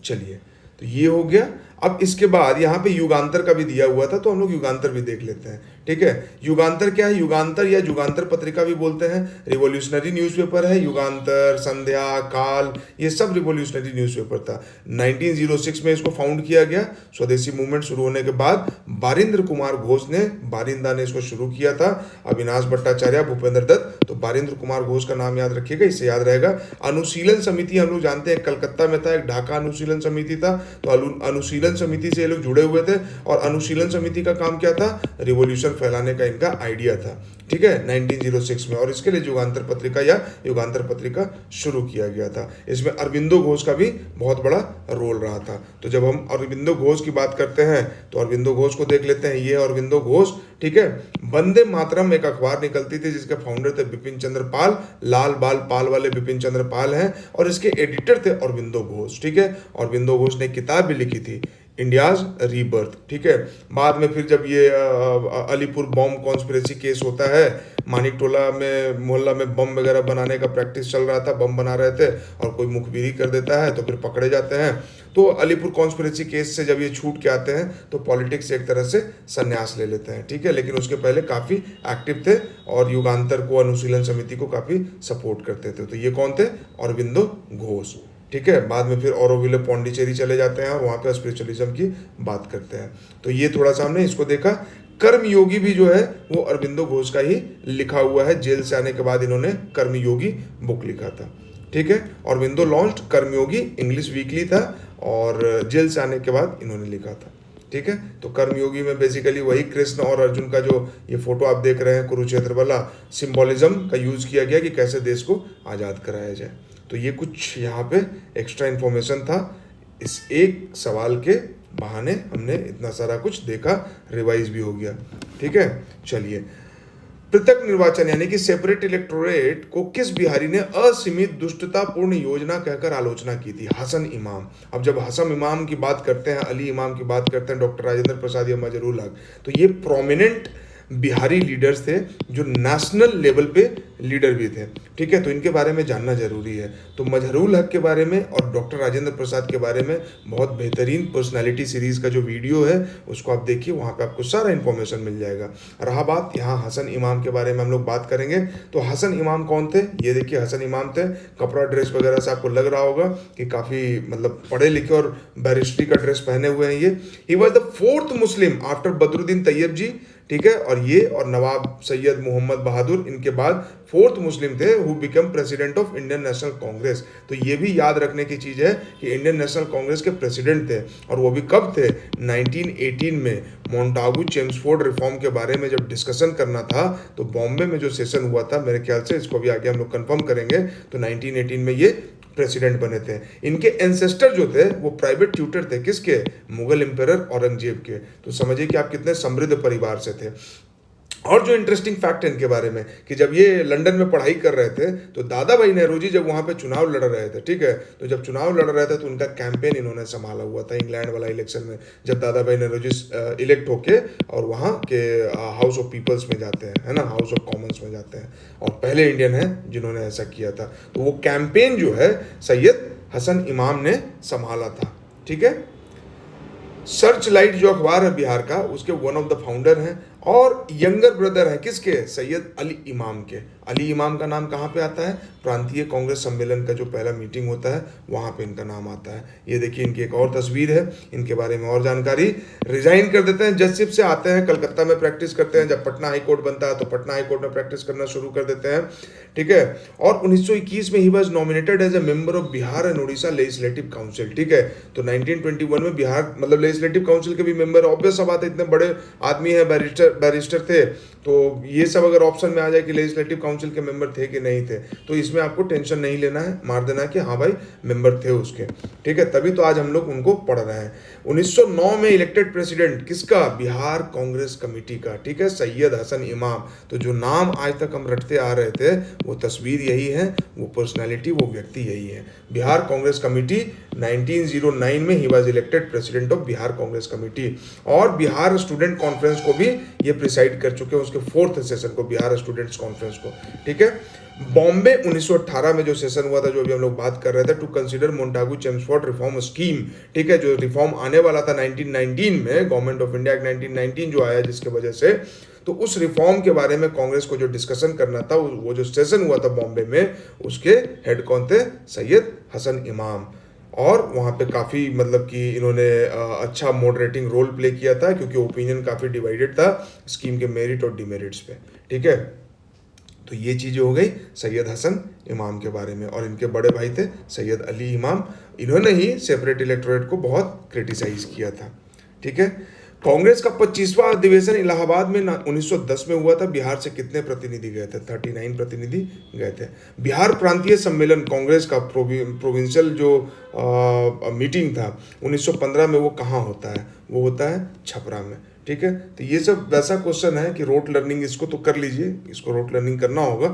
चलिए, तो ये हो गया। अब इसके बाद यहाँ पे युगांतर का भी दिया हुआ था, तो हम लोग युगांतर भी देख लेते हैं। ठीक है, युगांतर क्या है? युगांतर या युगांतर पत्रिका भी बोलते हैं, रिवॉल्यूशनरी न्यूज़पेपर है। युगांतर, संध्या, काल, ये सब रिवॉल्यूशनरी न्यूज़पेपर था। 1906 में इसको फाउंड किया गया। स्वदेशी मूवमेंट शुरू होने के बाद बारिंद्र कुमार घोष ने, बारिंदा ने इसको शुरू किया था। अविनाश भट्टाचार्य, भूपेंद्र दत्त, तो बारिंद्र कुमार घोष का नाम याद रखिएगा, इससे याद रहेगा। अनुशीलन समिति हम लोग जानते हैं, कलकत्ता में था, एक ढाका अनुशीलन समिति था, तो अनुशीलन समिति से ये लोग जुड़े हुए थे। और अनुशीलन समिति का काम क्या था? रिवॉल्यूशन फैलाने का इनका आइडिया था। ठीक है, 1906 में, और इसके लिए युगांतर पत्रिका या युगांतर पत्रिका शुरू किया गया था। इसमें अरविंदो घोष का भी बहुत बड़ा रोल रहा था। तो जब हम अरविंदो घोष की बात करते हैं तो अरविंदो घोष को देख लेते हैं। ये अरविंदो घोष, ठीक है। वंदे मातरम एक अखबार निकलती थी जिसके फाउंडर थे बिपिन चंद्र पाल, लाल बाल पाल वाले बिपिन चंद्र पाल हैं, और इसके एडिटर थे अरविंदो घोष। ठीक है, अरविंदो घोष ने किताब भी लिखी थी, इंडियाज रीबर्थ। ठीक है, बाद में फिर जब ये अलीपुर बॉम्ब कॉन्स्पिरेसी केस होता है, मानिक टोला में मोहल्ला में बम वगैरह बनाने का प्रैक्टिस चल रहा था, बम बना रहे थे और कोई मुखबिरी कर देता है तो फिर पकड़े जाते हैं। तो अलीपुर कॉन्स्पिरेसी केस से जब ये छूट के आते हैं तो पॉलिटिक्स से एक तरह से संन्यास ले लेते हैं। ठीक है, लेकिन उसके पहले काफ़ी एक्टिव थे और युगांतर को, अनुशीलन समिति को काफ़ी सपोर्ट करते थे। तो ये कौन थे? अरविंदो घोष। ठीक है, बाद में फिर औरोविले पौंडीचेरी चले जाते हैं और वहाँ पे स्पिरिचुअलिज्म की बात करते हैं। तो ये थोड़ा सा हमने इसको देखा। कर्मयोगी भी जो है वो अरविंदो घोष का ही लिखा हुआ है। जेल से आने के बाद इन्होंने कर्मयोगी बुक लिखा था। ठीक है, अरविंदो लॉन्च्ड कर्मयोगी, इंग्लिश वीकली था और जेल से आने के बाद इन्होंने लिखा था। ठीक है, तो कर्मयोगी में बेसिकली वही कृष्ण और अर्जुन का जो ये फोटो आप देख रहे हैं कुरुक्षेत्र वाला, सिंबॉलिज्म का यूज किया गया कि कैसे देश को आज़ाद कराया जाए। तो ये कुछ यहाँ पे एक्स्ट्रा इन्फॉर्मेशन था इस एक सवाल के बहाने हमने इतना सारा कुछ देखा, रिवाइज भी हो गया। ठीक है, चलिए। पृथक निर्वाचन यानी कि सेपरेट इलेक्टोरेट को किस बिहारी ने असीमित दुष्टतापूर्ण योजना कहकर आलोचना की थी? हसन इमाम। अब जब हसन इमाम की बात करते हैं, अली इमाम की बात करते हैं, डॉक्टर राजेंद्र प्रसाद या मजहरूल हक, तो ये प्रोमिनेंट बिहारी लीडर्स थे जो नेशनल लेवल पे लीडर भी थे। ठीक है, तो इनके बारे में जानना जरूरी है। तो मजहरूल हक के बारे में और डॉक्टर राजेंद्र प्रसाद के बारे में बहुत बेहतरीन पर्सनालिटी सीरीज का जो वीडियो है उसको आप देखिए, वहाँ पे आपको सारा इन्फॉर्मेशन मिल जाएगा। रहा बात यहाँ हसन इमाम के बारे में हम लोग बात करेंगे। तो हसन इमाम कौन थे? ये देखिए, हसन इमाम थे। कपड़ा ड्रेस वगैरह से आपको लग रहा होगा कि काफ़ी मतलब पढ़े लिखे और बैरिस्ट्री का ड्रेस पहने हुए हैं ये। He was the fourth Muslim after Badruddin Tyabji. ठीक है, और ये और नवाब सैयद मोहम्मद बहादुर इनके बाद फोर्थ मुस्लिम थे who become president of Indian National Congress. तो ये भी याद रखने की चीज़ है कि इंडियन नेशनल कांग्रेस के प्रेसिडेंट थे, और वो भी कब थे? 1918 में। मोंटागू चेम्सफोर्ड रिफॉर्म के बारे में जब डिस्कशन करना था तो बॉम्बे में जो सेशन हुआ था, मेरे ख्याल से इसको भी आगे हम लोग कंफर्म करेंगे, तो 1918 में ये प्रेसिडेंट बने थे। इनके एंसेस्टर जो थे वो प्राइवेट ट्यूटर थे, किसके? मुगल एम्परर औरंगजेब के। तो समझिए कि आप कितने समृद्ध परिवार से थे। और जो इंटरेस्टिंग फैक्ट है इनके बारे में कि जब ये लंदन में पढ़ाई कर रहे थे तो दादा भाई नेहरू जी जब वहाँ पे चुनाव लड़ रहे थे, ठीक है, तो जब चुनाव लड़ रहे थे तो उनका कैंपेन इन्होंने संभाला हुआ था इंग्लैंड वाला इलेक्शन में, जब दादा भाई नेहरू जी इलेक्ट होके और वहाँ के हाउस ऑफ पीपल्स में जाते हैं, है ना, हाउस ऑफ कॉमन्स में जाते हैं, और पहले इंडियन है जिन्होंने ऐसा किया था। तो वो कैंपेन जो है सैयद हसन इमाम ने संभाला था। ठीक है, सर्च लाइट जो अखबार है बिहार का, उसके वन ऑफ द फाउंडर हैं और यंगर ब्रदर है किसके? सैयद अली इमाम के। अली इमाम का नाम कहाँ पे आता है? प्रांतीय कांग्रेस सम्मेलन का जो पहला मीटिंग होता है वहाँ पे इनका नाम आता है। ये देखिए, इनकी एक और तस्वीर है, इनके बारे में और जानकारी। रिजाइन कर देते हैं, जजशिप से आते हैं, कलकत्ता में प्रैक्टिस करते हैं, जब पटना हाई कोर्ट बनता है तो पटना हाई कोर्ट में प्रैक्टिस करना शुरू कर देते हैं। ठीक है, और 1921 में he was nominated as a member of Bihar and Orissa legislative council. ठीक है, तो 1921 में बिहार मतलब लेजिस्लेटिव काउंसिल के भी मेंबर, ऑब्वियस सा बात है, इतने बड़े आदमी है, बैरिस्टर थे, तो ये सब अगर ऑप्शन में आ जाए कि लेजिस्लेटिव काउंसिल के मेंबर थे कि नहीं थे, तो इसमें आपको टेंशन नहीं लेना है, मार देना है कि हाँ भाई मेंबर थे उसके। ठीक है, तभी तो आज हम लोग उनको पढ़ रहे हैं। 1909 में इलेक्टेड प्रेसिडेंट किसका? बिहार कांग्रेस कमेटी का। ठीक है, सैयद हसन इमाम। तो जो नाम आज तक हम रटते आ रहे थे वो तस्वीर यही है, वो पर्सनैलिटी, वो व्यक्ति यही है। बिहार कांग्रेस कमेटी 1909 में he was elected president of Bihar Congress committee, और बिहार स्टूडेंट कॉन्फ्रेंस को भी ये प्रिसाइड कर चुके हैं, उसके 4th सेशन को, बिहार स्टूडेंट्स कॉन्फ्रेंस को। ठीक है, बॉम्बे 1918 में जो सेशन हुआ था, जो अभी हम लोग बात कर रहे थे, to consider Montagu Chelmsford reform scheme. ठीक है, जो रिफॉर्म आने वाला था 1919 में, गवर्नमेंट ऑफ इंडिया एक्ट 1919 जो आया जिसके वजह से, तो उस रिफॉर्म के बारे में कांग्रेस को जो डिस्कशन करना था, वो जो सेशन हुआ था बॉम्बे में, उसके हेड कौन थे? सैयद हसन इमाम। और वहाँ पे काफ़ी मतलब कि इन्होंने अच्छा मॉडरेटिंग रोल प्ले किया था, क्योंकि ओपिनियन काफ़ी डिवाइडेड था स्कीम के मेरिट और डिमेरिट्स पे। ठीक है, तो ये चीज़ें हो गई सैयद हसन इमाम के बारे में। और इनके बड़े भाई थे सैयद अली इमाम, इन्होंने ही सेपरेट इलेक्टोरेट को बहुत क्रिटिसाइज किया था। ठीक है, कांग्रेस का 25वां अधिवेशन इलाहाबाद में 1910 में हुआ था। बिहार से कितने प्रतिनिधि गए थे? 39 प्रतिनिधि गए थे। बिहार प्रांतीय सम्मेलन कांग्रेस का प्रोविंशियल जो मीटिंग था 1915 में, वो कहाँ होता है? वो होता है छपरा में। ठीक है, तो ये सब वैसा क्वेश्चन है कि रोट लर्निंग इसको तो कर लीजिए, इसको रोट लर्निंग करना होगा।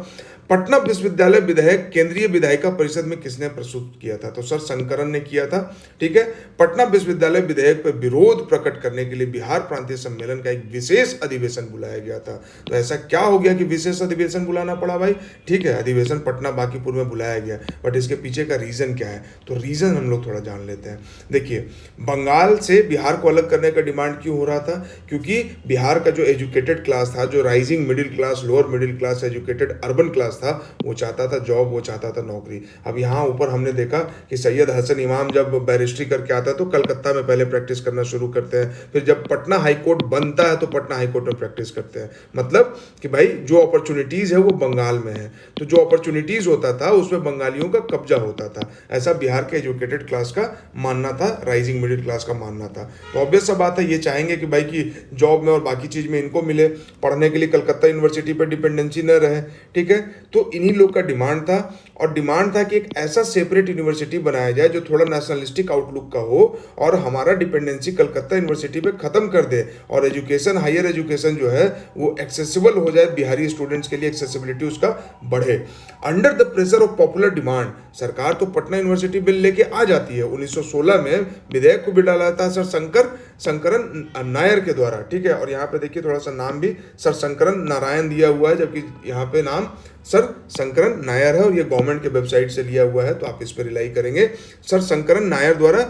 पटना विश्वविद्यालय विधेयक केंद्रीय विधायिका परिषद में किसने प्रस्तुत किया था? तो सर शंकरन ने किया था। ठीक है, पटना विश्वविद्यालय विधेयक पर विरोध प्रकट करने के लिए बिहार प्रांतीय सम्मेलन का एक विशेष अधिवेशन बुलाया गया था। तो ऐसा क्या हो गया कि विशेष अधिवेशन बुलाना पड़ा भाई? ठीक है, अधिवेशन पटना बांकीपुर में बुलाया गया, बट इसके पीछे का रीजन क्या है? तो रीजन हम लोग थोड़ा जान लेते हैं। देखिए, बंगाल से बिहार को अलग करने का डिमांड क्यों हो रहा था? क्योंकि बिहार का जो एजुकेटेड क्लास था, जो rising middle class, lower middle class, educated urban class था, वो चाहता था जॉब, वो चाहता था नौकरी। अब यहाँ ऊपर हमने देखा कि सैयद हसन इमाम जब बैरिस्ट्री करके आता है तो कलकत्ता में पहले प्रैक्टिस करना शुरू करते हैं, फिर जब पटना हाई कोर्ट बनता है तो पटना हाई कोर्ट में प्रैक्टिस करते हैं। मतलब कि भाई जो अपॉर्चुनिटीज़ है वो बंगाल में है, तो जो अपॉर्चुनिटीज़ होता था उसमें बंगालियों का कब्जा होता था, ऐसा बिहार के एजुकेटेड क्लास का मानना था, राइजिंग मिडिल क्लास का मानना था। तो ऑब्वियस सा बात है, ये चाहेंगे कि भाई कि जॉब में और बाकी चीज़ में इनको मिले, पढ़ने के लिए कलकत्ता यूनिवर्सिटी पर डिपेंडेंसी न रहे, ठीक है। तो इन्हीं लोग का डिमांड था, और डिमांड था कि एक ऐसा सेपरेट यूनिवर्सिटी बनाया जाए जो थोड़ा नेशनलिस्टिक आउटलुक का हो और हमारा डिपेंडेंसी कलकत्ता यूनिवर्सिटी पे ख़त्म कर दे, और एजुकेशन, हायर एजुकेशन जो है वो एक्सेसिबल हो जाए, बिहारी स्टूडेंट्स के लिए एक्सेसिबिलिटी उसका बढ़े। Under the pressure of popular demand सरकार तो पटना यूनिवर्सिटी बिल लेके आ जाती है। 1916 में विधेयक को भी डाला था सर शंकरन नायर के द्वारा, ठीक है। और यहाँ पे देखिए थोड़ा सा नाम भी सर शंकरन नारायण दिया हुआ है, जबकि यहाँ पे नाम सर शंकरन नायर है, और ये गवर्नमेंट के वेबसाइट से लिया हुआ है, तो आप इस पर रिलाई करेंगे। सर शंकरन नायर द्वारा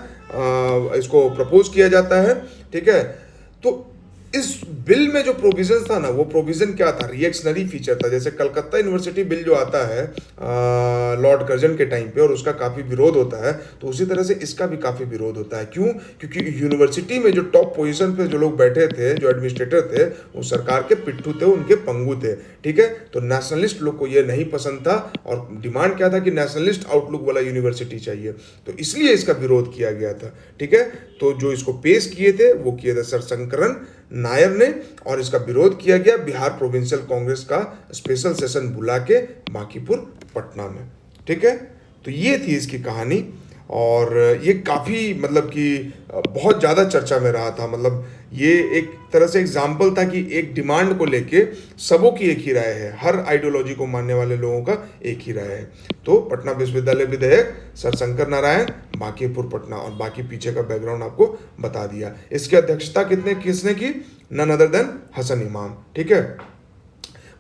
इसको प्रपोज किया जाता है, ठीक है। तो इस बिल में जो प्रोविजन था ना, वो प्रोविजन क्या था, रिएक्शनरी फीचर था। जैसे कलकत्ता यूनिवर्सिटी बिल जो आता है लॉर्ड कर्जन के टाइम पे, और उसका काफ़ी विरोध होता है, तो उसी तरह से इसका भी काफ़ी विरोध होता है। क्यों? क्योंकि यूनिवर्सिटी में जो टॉप पोजीशन पे जो लोग बैठे थे, जो एडमिनिस्ट्रेटर थे, वो सरकार के पिट्ठू थे, उनके पंगु थे, ठीक है। तो नेशनलिस्ट लोग को ये नहीं पसंद था, और डिमांड क्या था कि नेशनलिस्ट आउटलुक वाला यूनिवर्सिटी चाहिए, तो इसलिए इसका विरोध किया गया था, ठीक है। तो जो इसको पेश किए थे वो किए थे सर शंकरन नायर ने, और इसका विरोध किया गया बिहार प्रोविंशियल कांग्रेस का स्पेशल सेशन बुला के बांकीपुर पटना में, ठीक है। तो ये थी इसकी कहानी, और ये काफ़ी मतलब कि बहुत ज़्यादा चर्चा में रहा था। मतलब ये एक तरह से एग्जाम्पल था कि एक डिमांड को लेके सबों की एक ही राय है, हर आइडियोलॉजी को मानने वाले लोगों का एक ही राय है। तो पटना विश्वविद्यालय विधेयक सर शंकर नारायण, बांकीपुर पटना, और बाकी पीछे का बैकग्राउंड आपको बता दिया। इसकी अध्यक्षता किसने की? नन अदर देन हसन इमाम, ठीक है।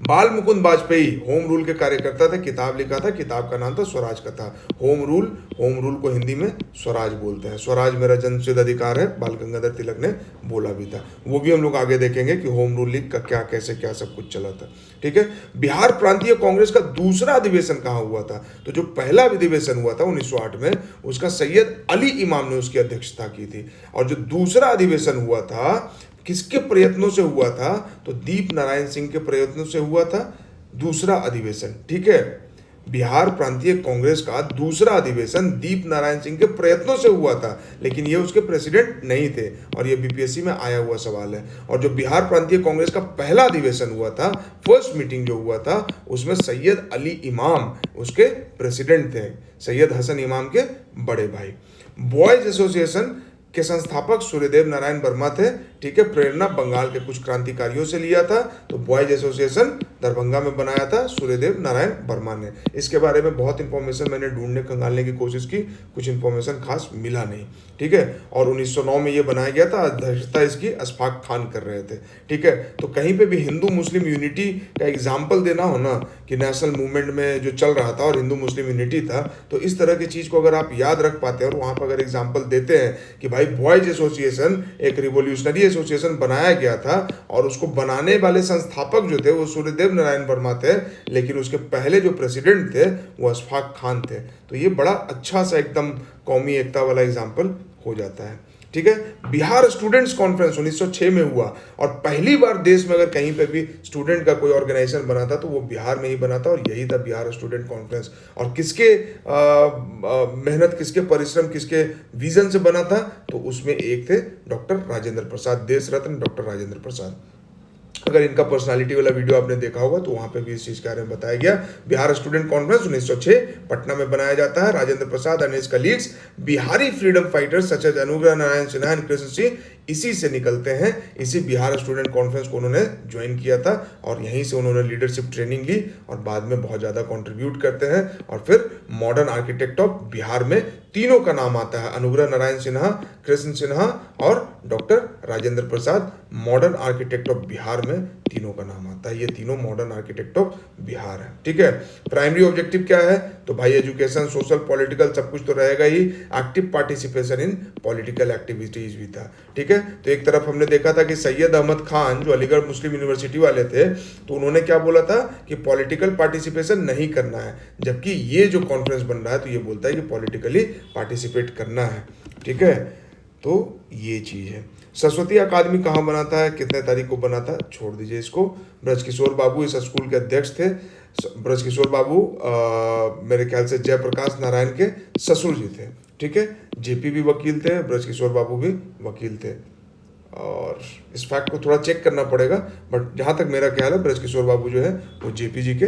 बाल मुकुंद वाजपेयी होम रूल के कार्यकर्ता थे, किताब लिखा था, किताब का नाम था स्वराज कथा। होम रूल को हिंदी में स्वराज बोलते हैं। स्वराज मेरा जन्मसिद्ध अधिकार है, बाल गंगाधर तिलक ने बोला भी था। वो भी हम लोग आगे देखेंगे कि होम रूल लीग का क्या, कैसे, क्या सब कुछ चला था, ठीक है। बिहार प्रांतीय कांग्रेस का दूसरा अधिवेशन कहाँ हुआ था? तो जो पहला अधिवेशन हुआ था 1908 में, उसका सैयद अली इमाम ने उसकी अध्यक्षता की थी। और जो दूसरा अधिवेशन हुआ था किसके प्रयत्नों से हुआ था? तो दीप नारायण सिंह के प्रयत्नों से हुआ था दूसरा अधिवेशन, ठीक है। बिहार प्रांतीय कांग्रेस का दूसरा अधिवेशन दीप नारायण सिंह के प्रयत्नों से हुआ था, लेकिन ये उसके प्रेसिडेंट नहीं थे, और ये बीपीएससी में आया हुआ सवाल है। और जो बिहार प्रांतीय कांग्रेस का पहला अधिवेशन हुआ था, फर्स्ट मीटिंग जो हुआ था, उसमें सैयद अली इमाम उसके प्रेसिडेंट थे, सैयद हसन इमाम के बड़े भाई। बॉयज एसोसिएशन के संस्थापक सूर्यदेव नारायण वर्मा थे, ठीक है। प्रेरणा बंगाल के कुछ क्रांतिकारियों से लिया था। तो बॉयज एसोसिएशन दरभंगा में बनाया था सूर्यदेव नारायण वर्मा ने। इसके बारे में बहुत इंफॉर्मेशन मैंने ढूंढने खंगालने की कोशिश की, कुछ इंफॉर्मेशन खास मिला नहीं, ठीक है। और 1909 में ये बनाया गया था, अध्यक्षता इसकी अशफाक खान कर रहे थे, ठीक है। तो कहीं पे भी हिंदू मुस्लिम यूनिटी का एग्जाम्पल देना हो ना, कि नेशनल मूवमेंट में जो चल रहा था और हिंदू मुस्लिम यूनिटी था, तो इस तरह की चीज़ को अगर आप याद रख पाते हैं और वहाँ पर अगर एग्जाम्पल देते हैं कि भाई बॉयज एसोसिएशन एक रिवोल्यूशनरी एसोसिएशन बनाया गया था, और उसको बनाने वाले संस्थापक जो थे वो सूर्यदेव नारायण वर्मा थे, लेकिन उसके पहले जो प्रेसिडेंट थे वो अशफाक खान थे। तो ये बड़ा अच्छा सा एकदम कौमी एकता वाला एग्जाम्पल हो जाता है, ठीक है। बिहार स्टूडेंट्स कॉन्फ्रेंस 1906 में हुआ, और पहली बार देश में अगर कहीं पे भी स्टूडेंट का कोई ऑर्गेनाइजेशन बना था तो वो बिहार में ही बना था, और यही था बिहार स्टूडेंट कॉन्फ्रेंस। और किसके मेहनत, किसके परिश्रम, किसके विजन से बना था? तो उसमें एक थे डॉक्टर राजेंद्र प्रसाद, देश रत्न डॉक्टर राजेंद्र प्रसाद। अगर इनका पर्सनालिटी वाला वीडियो आपने देखा होगा तो वहां पे भी इस चीज के बारे में बताया गया। बिहार स्टूडेंट कॉन्फ्रेंस 1906 पटना में बनाया जाता है। Rajendra Prasad and his colleagues, Bihari freedom fighters such as Anugrah Narayan Sinha and Krishna Singh, इसी से निकलते हैं। इसी बिहार स्टूडेंट कॉन्फ्रेंस को उन्होंने ज्वाइन किया था, और यहीं से उन्होंने लीडरशिप ट्रेनिंग ली, और बाद में बहुत ज़्यादा कंट्रीब्यूट करते हैं। और फिर मॉडर्न आर्किटेक्ट ऑफ बिहार में तीनों का नाम आता है, अनुग्रह नारायण सिन्हा, कृष्ण सिन्हा और doctor Rajendra Prasad. Modern architect of Bihar में तीनों का नाम आता है, ये तीनों मॉडर्न आर्किटेक्ट ऑफ बिहार है, ठीक है। प्राइमरी ऑब्जेक्टिव क्या है? तो भाई एजुकेशन, सोशल, पॉलिटिकल सब कुछ तो रहेगा ही, active participation in political activities भी था, ठीक है। तो एक तरफ हमने देखा था कि सैयद अहमद खान जो अलीगढ़ मुस्लिम यूनिवर्सिटी वाले थे, तो उन्होंने क्या बोला था कि पॉलिटिकल पार्टिसिपेशन नहीं करना है, जबकि ये जो कॉन्फ्रेंस बन रहा है तो ये बोलता है कि पॉलिटिकली पार्टिसिपेट करना है, ठीक है। तो ये चीज़ है। सरस्वती अकादमी कहाँ बना था, कितने तारीख को बना था, छोड़ दीजिए इसको। ब्रजकिशोर बाबू इस स्कूल के अध्यक्ष थे। ब्रजकिशोर बाबू मेरे ख्याल से जयप्रकाश नारायण के ससुर जी थे, ठीक है। जेपी भी वकील थे, ब्रजकिशोर बाबू भी वकील थे। और इस फैक्ट को थोड़ा चेक करना पड़ेगा, बट जहाँ तक मेरा ख्याल है ब्रजकिशोर बाबू जो है वो जेपी जी के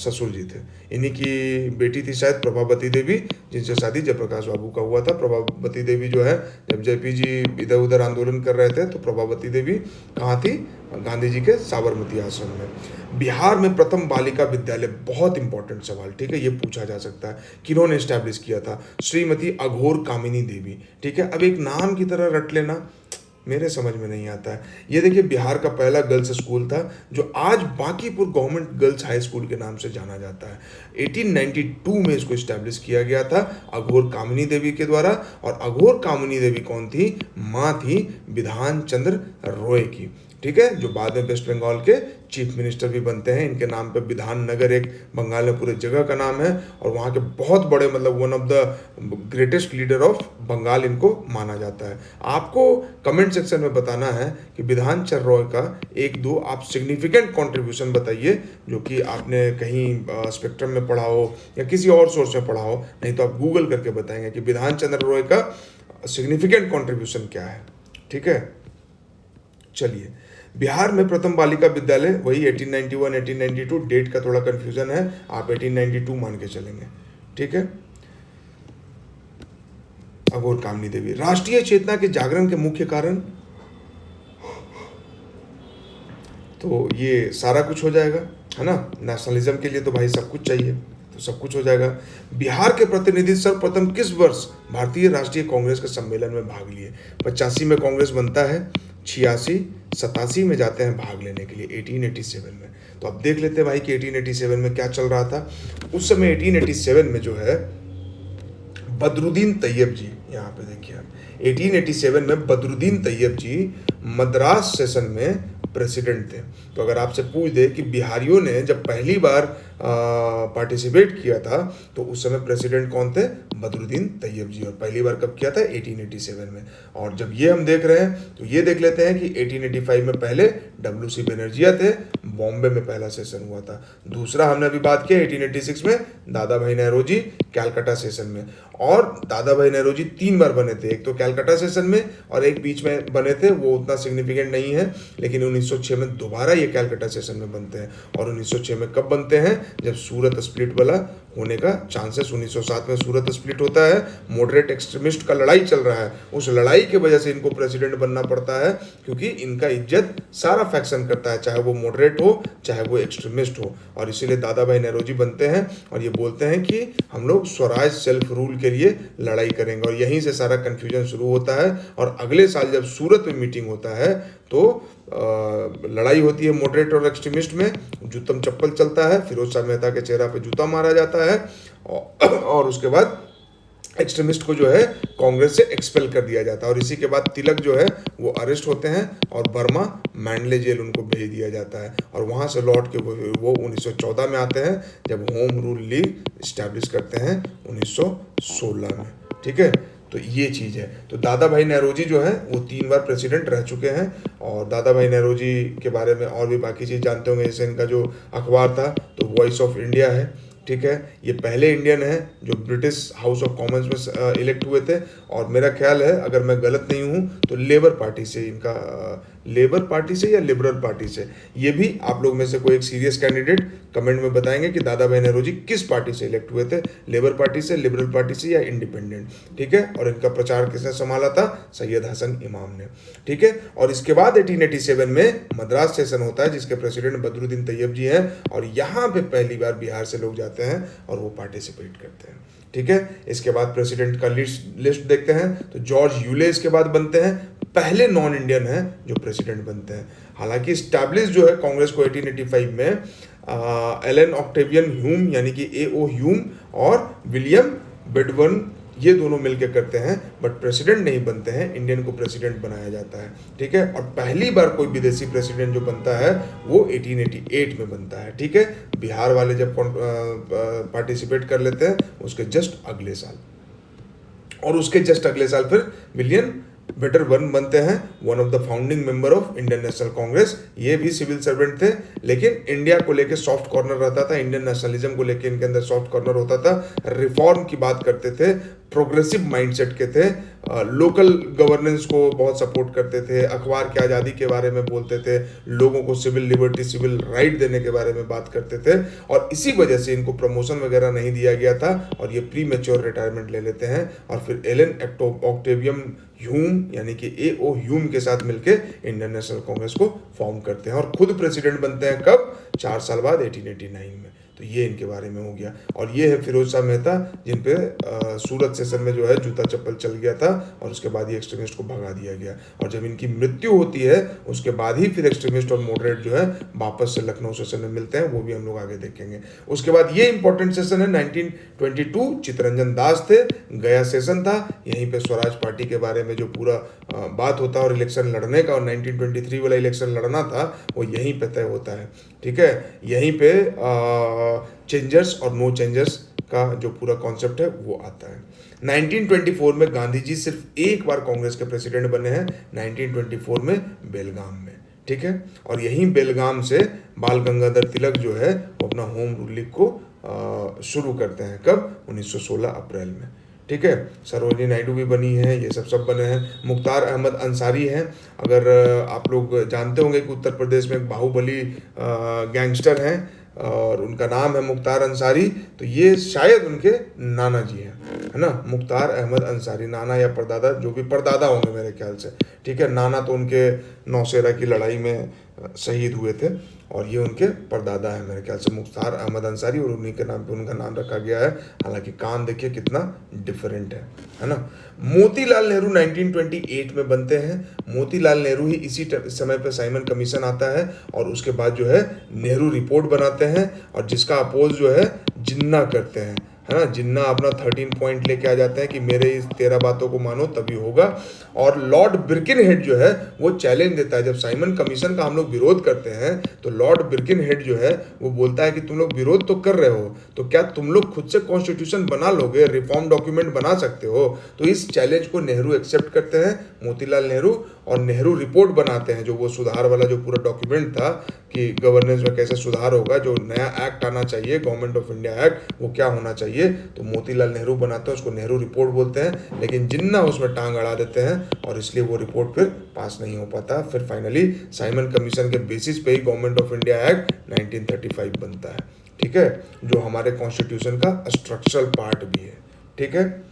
ससुर जी थे। इन्हीं की बेटी थी शायद प्रभावती देवी, जिनसे शादी जयप्रकाश बाबू का हुआ था। प्रभावती देवी जो है, जब जेपी जी इधर उधर आंदोलन कर रहे थे तो प्रभावती देवी कहाँ थी? गांधी जी के साबरमती आश्रम में। बिहार में प्रथम बालिका विद्यालय, बहुत इंपॉर्टेंट सवाल, ठीक है, ये पूछा जा सकता है। किन्होंने स्टैब्लिश किया था? श्रीमती अघोर कामिनी देवी, ठीक है। अब एक नाम की तरह रट लेना मेरे समझ में नहीं आता है। ये देखिए, बिहार का पहला गर्ल्स स्कूल था जो आज Bankipur government girls high school के नाम से जाना जाता है। 1892 में इसको इस्टेब्लिश किया गया था अघोर कामिनी देवी के द्वारा। और अघोर कामिनी देवी कौन थी? माँ थी विधान चंद्र रॉय की, ठीक है, जो बाद में वेस्ट बंगाल के चीफ मिनिस्टर भी बनते हैं। इनके नाम पे विधान नगर एक बंगाल में पूरे जगह का नाम है, और वहाँ के बहुत बड़े, मतलब one of the greatest leader of Bengal इनको माना जाता है। आपको कमेंट सेक्शन में बताना है कि विधान चंद्र रॉय का एक दो आप सिग्निफिकेंट कंट्रीब्यूशन बताइए, जो कि आपने कहीं स्पेक्ट्रम में पढ़ा हो या किसी और सोर्स में पढ़ा हो, नहीं तो आप गूगल करके बताएंगे कि विधान चंद्र रॉय का सिग्निफिकेंट कंट्रीब्यूशन क्या है, ठीक है। चलिए, बिहार में प्रथम बालिका विद्यालय वही 1891 1892, डेट का थोड़ा कंफ्यूजन है, आप 1892 मान के चलेंगे, ठीक है। अघोर कामिनी देवी। राष्ट्रीय चेतना के जागरण के मुख्य कारण, तो ये सारा कुछ हो जाएगा, है ना। नेशनलिज्म के लिए तो भाई सब कुछ चाहिए, तो सब कुछ हो जाएगा। बिहार के प्रतिनिधि सर्वप्रथम किस वर्ष भारतीय राष्ट्रीय कांग्रेस के सम्मेलन में भाग लिए? 85 में कांग्रेस बनता है, 86 87 में जाते हैं भाग लेने के लिए, 1887 में। तो अब देख लेते हैं भाई कि 1887 में क्या चल रहा था। उस समय 1887 में जो है बदरुद्दीन तैयब जी, यहाँ पे देखिए आप, 1887 में बदरुद्दीन तैयब जी मद्रास सेशन में प्रेसिडेंट थे। तो अगर आपसे पूछ दे कि बिहारियों ने जब पहली बार पार्टिसिपेट किया था तो उस समय प्रेसिडेंट कौन थे? बदरुद्दीन तैयब जी। और पहली बार कब किया था? 1887 में। और जब ये हम देख रहे हैं तो ये देख लेते हैं कि 1885 में पहले WC बनर्जिया थे, बॉम्बे में पहला सेशन हुआ था। दूसरा हमने अभी बात किया 1886 में दादा भाई नेहरू जी कैलकाटा सेशन में। और दादा भाई नेहरू जी 3 बार बने थे, एक तो कैलकाटा सेशन में और एक बीच में बने थे, वो उतना सिग्निफिकेंट नहीं है, लेकिन 1906 में दोबारा ये कैलकाटा सेशन में बनते हैं। और 1906 में कब बनते हैं? जब सूरत स्प्लिट वाला होने का चांसेस, 1907 में सूरत स्प्लिट होता है, मॉडरेट एक्सट्रीमिस्ट का लड़ाई चल रहा है, उस लड़ाई की वजह से इनको प्रेसिडेंट बनना पड़ता है, क्योंकि इनका इज्जत सारा फैक्शन करता है, चाहे वो मॉडरेट हो चाहे वो एक्सट्रीमिस्ट हो। और इसीलिए दादा भाई नेहरू जी बनते हैं और ये बोलते हैं कि हम लोग स्वराज सेल्फ रूल के लिए लड़ाई करेंगे। और यहीं से सारा कन्फ्यूजन शुरू होता है। और अगले साल जब सूरत में मीटिंग होता है तो लड़ाई होती है मॉडरेट और एक्सट्रीमिस्ट में, जूतम चप्पल चलता है, फिरोज शाह मेहता के चेहरा पे जूता मारा जाता है, और उसके बाद एक्सट्रीमिस्ट को जो है कांग्रेस से एक्सपेल कर दिया जाता है। और इसी के बाद तिलक जो है वो अरेस्ट होते हैं और बर्मा मैंडले जेल उनको भेज दिया जाता है। और वहाँ से लौट के वो 1914 में आते हैं, जब होम रूल लीग इस्टेब्लिश करते हैं 1916 में, ठीक है। तो ये चीज़ है। तो दादा भाई नेहरू जी जो है वो 3 बार प्रेसिडेंट रह चुके हैं। और दादा भाई नेहरू जी के बारे में और भी बाकी चीज़ जानते होंगे, जैसे इनका जो अखबार था तो वॉइस ऑफ इंडिया है, ठीक है। ये पहले इंडियन है जो ब्रिटिश हाउस ऑफ कॉमन्स में इलेक्ट हुए थे। और मेरा ख्याल है, अगर मैं गलत नहीं हूँ, तो लेबर पार्टी से इनका, लेबर पार्टी से या लिबरल पार्टी से, ये भी आप लोग में से कोई एक सीरियस कैंडिडेट कमेंट में बताएंगे कि दादा भाई नेहरू जी किस पार्टी से इलेक्ट हुए थे, लेबर पार्टी से, लिबरल पार्टी से या इंडिपेंडेंट, ठीक है। और इनका प्रचार किसने संभाला था? सैयद हसन इमाम ने, ठीक है। और इसके बाद 1887 में मद्रास सेशन होता है, जिसके प्रेसिडेंट बदरुद्दीन तैयब जी हैं। और यहाँ पे पहली बार बिहार से लोग जाते हैं और वो पार्टिसिपेट करते हैं, ठीक है। इसके बाद प्रेसिडेंट का लिस्ट देखते हैं तो जॉर्ज यूले इसके बाद बनते हैं, पहले नॉन इंडियन हैं जो प्रेसिडेंट बनते हैं। हालांकि स्टैब्लिश जो है कांग्रेस को 1885 में एलन ऑक्टेवियन ह्यूम यानी कि AO ह्यूम और विलियम बेडवन, ये दोनों मिलकर करते हैं, बट प्रेसिडेंट नहीं बनते हैं, इंडियन को प्रेसिडेंट बनाया जाता है, ठीक है। और पहली बार कोई विदेशी प्रेसिडेंट जो बनता है वो 1888 में बनता है, ठीक है। बिहार वाले जब पार्टिसिपेट कर लेते हैं उसके जस्ट अगले साल, और उसके जस्ट अगले साल फिर विलियम वेटर वन बनते हैं, one of the founding member of Indian National Congress. ये भी सिविल सर्वेंट थे, लेकिन इंडिया को लेके सॉफ्ट कॉर्नर रहता था, इंडियन नेशनलिज्म को लेके इनके अंदर सॉफ्ट कॉर्नर होता था, रिफॉर्म की बात करते थे, प्रोग्रेसिव माइंडसेट के थे, लोकल गवर्नेंस को बहुत सपोर्ट करते थे, अखबार की आज़ादी के बारे में बोलते थे, लोगों को सिविल लिबर्टी, सिविल राइट देने के बारे में बात करते थे, और इसी वजह से इनको प्रमोशन वगैरह नहीं दिया गया था और ये प्री मेच्योर रिटायरमेंट ले लेते हैं। और फिर एलन ऑक्टेवियम ह्यूम यानी कि A.O. ह्यूम के साथ मिलके इंडियन नेशनल कांग्रेस को फॉर्म करते हैं और खुद प्रेसिडेंट बनते हैं। कब? 4 साल बाद 1889 में। तो ये इनके बारे में हो गया। और ये है फिरोज शाह मेहता, जिन पे सूरत सेशन में जो है जूता चप्पल चल गया था और उसके बाद ही एक्सट्रीमिस्ट को भगा दिया गया। और जब इनकी मृत्यु होती है उसके बाद ही फिर एक्सट्रीमिस्ट और मॉडरेट जो है वापस से लखनऊ सेशन में मिलते हैं, वो भी हम लोग आगे देखेंगे। उसके बाद ये इंपॉर्टेंट सेशन है 1922, चित्तरंजन दास थे, गया सेशन था, यहीं पे स्वराज पार्टी के बारे में जो पूरा बात होता है और इलेक्शन लड़ने का, और 1923 वाला इलेक्शन लड़ना था वो यहीं पे तय होता है। ठीक है, यहीं पे चेंजर्स और नो चेंजर्स का जो पूरा कॉन्सेप्ट है वो आता है। 1924 में गांधी जी सिर्फ एक बार कांग्रेस के प्रेसिडेंट बने हैं, 1924 में बेलगाम में। ठीक है, और यहीं बेलगाम से बाल गंगाधर तिलक जो है वो अपना होम रूल लीग को शुरू करते हैं। कब? 1916 अप्रैल में। ठीक है, सरोजिनी नायडू भी बनी है, ये सब बने हैं। मुख्तार अहमद अंसारी हैं, अगर आप लोग जानते होंगे कि उत्तर प्रदेश में एक बाहुबली गैंगस्टर हैं और उनका नाम है मुख्तार अंसारी, तो ये शायद उनके नाना जी हैं, है ना, मुख्तार अहमद अंसारी, नाना या परदादा, जो भी परदादा होंगे मेरे ख्याल से। ठीक है, नाना तो उनके नौशेरा की लड़ाई में शहीद हुए थे और ये उनके परदादा है मेरे ख्याल से, मुख्तार अहमद अंसारी, और उन्हीं के नाम पे उनका नाम रखा गया है। हालांकि कान देखिए कितना डिफरेंट है ना। मोतीलाल नेहरू 1928 में बनते हैं। मोतीलाल नेहरू ही इसी समय पे साइमन कमीशन आता है और उसके बाद जो है नेहरू रिपोर्ट बनाते हैं, और जिसका अपोज जो है जिन्ना करते हैं, है ना। जिन्ना अपना 13 पॉइंट लेके आ जाते हैं कि मेरे इस 13 बातों को मानो तभी होगा। और लॉर्ड बिर्किनहेड जो है वो चैलेंज देता है। जब साइमन कमीशन का हम लोग विरोध करते हैं तो लॉर्ड बिर्किनहेड जो है वो बोलता है कि तुम लोग विरोध तो कर रहे हो, तो क्या तुम लोग खुद से कॉन्स्टिट्यूशन बना लोगे, रिफॉर्म डॉक्यूमेंट बना सकते हो? तो इस चैलेंज को नेहरू एक्सेप्ट करते हैं, मोतीलाल नेहरू, और नेहरू रिपोर्ट बनाते हैं, जो वो सुधार वाला जो पूरा डॉक्यूमेंट था कि गवर्नेंस में कैसे सुधार होगा, जो नया एक्ट आना चाहिए, गवर्नमेंट ऑफ इंडिया एक्ट, वो क्या होना चाहिए, तो मोतीलाल नेहरू बनाते हैं, उसको नेहरू रिपोर्ट बोलते हैं। लेकिन जिन्ना उसमें टांग अड़ा देते हैं और इसलिए वो रिपोर्ट फिर पास नहीं हो पाता। फिर फाइनली साइमन कमीशन के बेसिस पे ही गवर्नमेंट ऑफ इंडिया एक्ट 1935 बनता है। ठीक है, जो हमारे कॉन्स्टिट्यूशन का स्ट्रक्चरल पार्ट भी है। ठीक है,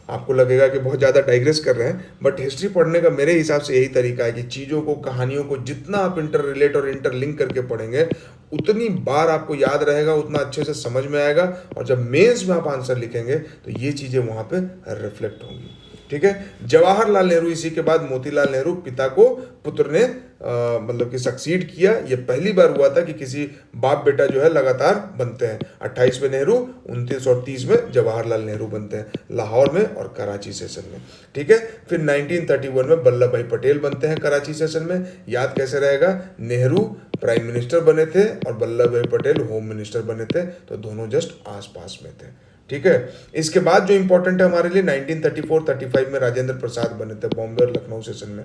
आपको लगेगा कि बहुत ज़्यादा डाइग्रेस कर रहे हैं, बट हिस्ट्री पढ़ने का मेरे हिसाब से यही तरीका है कि चीज़ों को, कहानियों को जितना आप इंटर रिलेट और इंटरलिंक करके पढ़ेंगे उतनी बार आपको याद रहेगा, उतना अच्छे से समझ में आएगा, और जब मेंस में आप आंसर लिखेंगे तो ये चीज़ें वहाँ पे रिफ्लेक्ट होंगी। ठीक है, जवाहरलाल नेहरू, इसी के बाद मोतीलाल नेहरू, पिता को पुत्र ने मतलब कि सक्सीड किया। ये पहली बार हुआ था कि किसी बाप बेटा जो है लगातार बनते हैं। 28 में नेहरू, 29 और 30 में जवाहरलाल नेहरू बनते हैं, लाहौर में और कराची सेशन में। ठीक है, फिर 1931 में वल्लभ भाई पटेल बनते हैं कराची सेशन में। याद कैसे रहेगा, नेहरू प्राइम मिनिस्टर बने थे और वल्लभ भाई पटेल होम मिनिस्टर बने थे, तो दोनों जस्ट आसपास में थे। ठीक है, इसके बाद जो इंपॉर्टेंट है हमारे लिए 1934-35 में राजेंद्र प्रसाद बने थे बॉम्बे और लखनऊ सेशन में।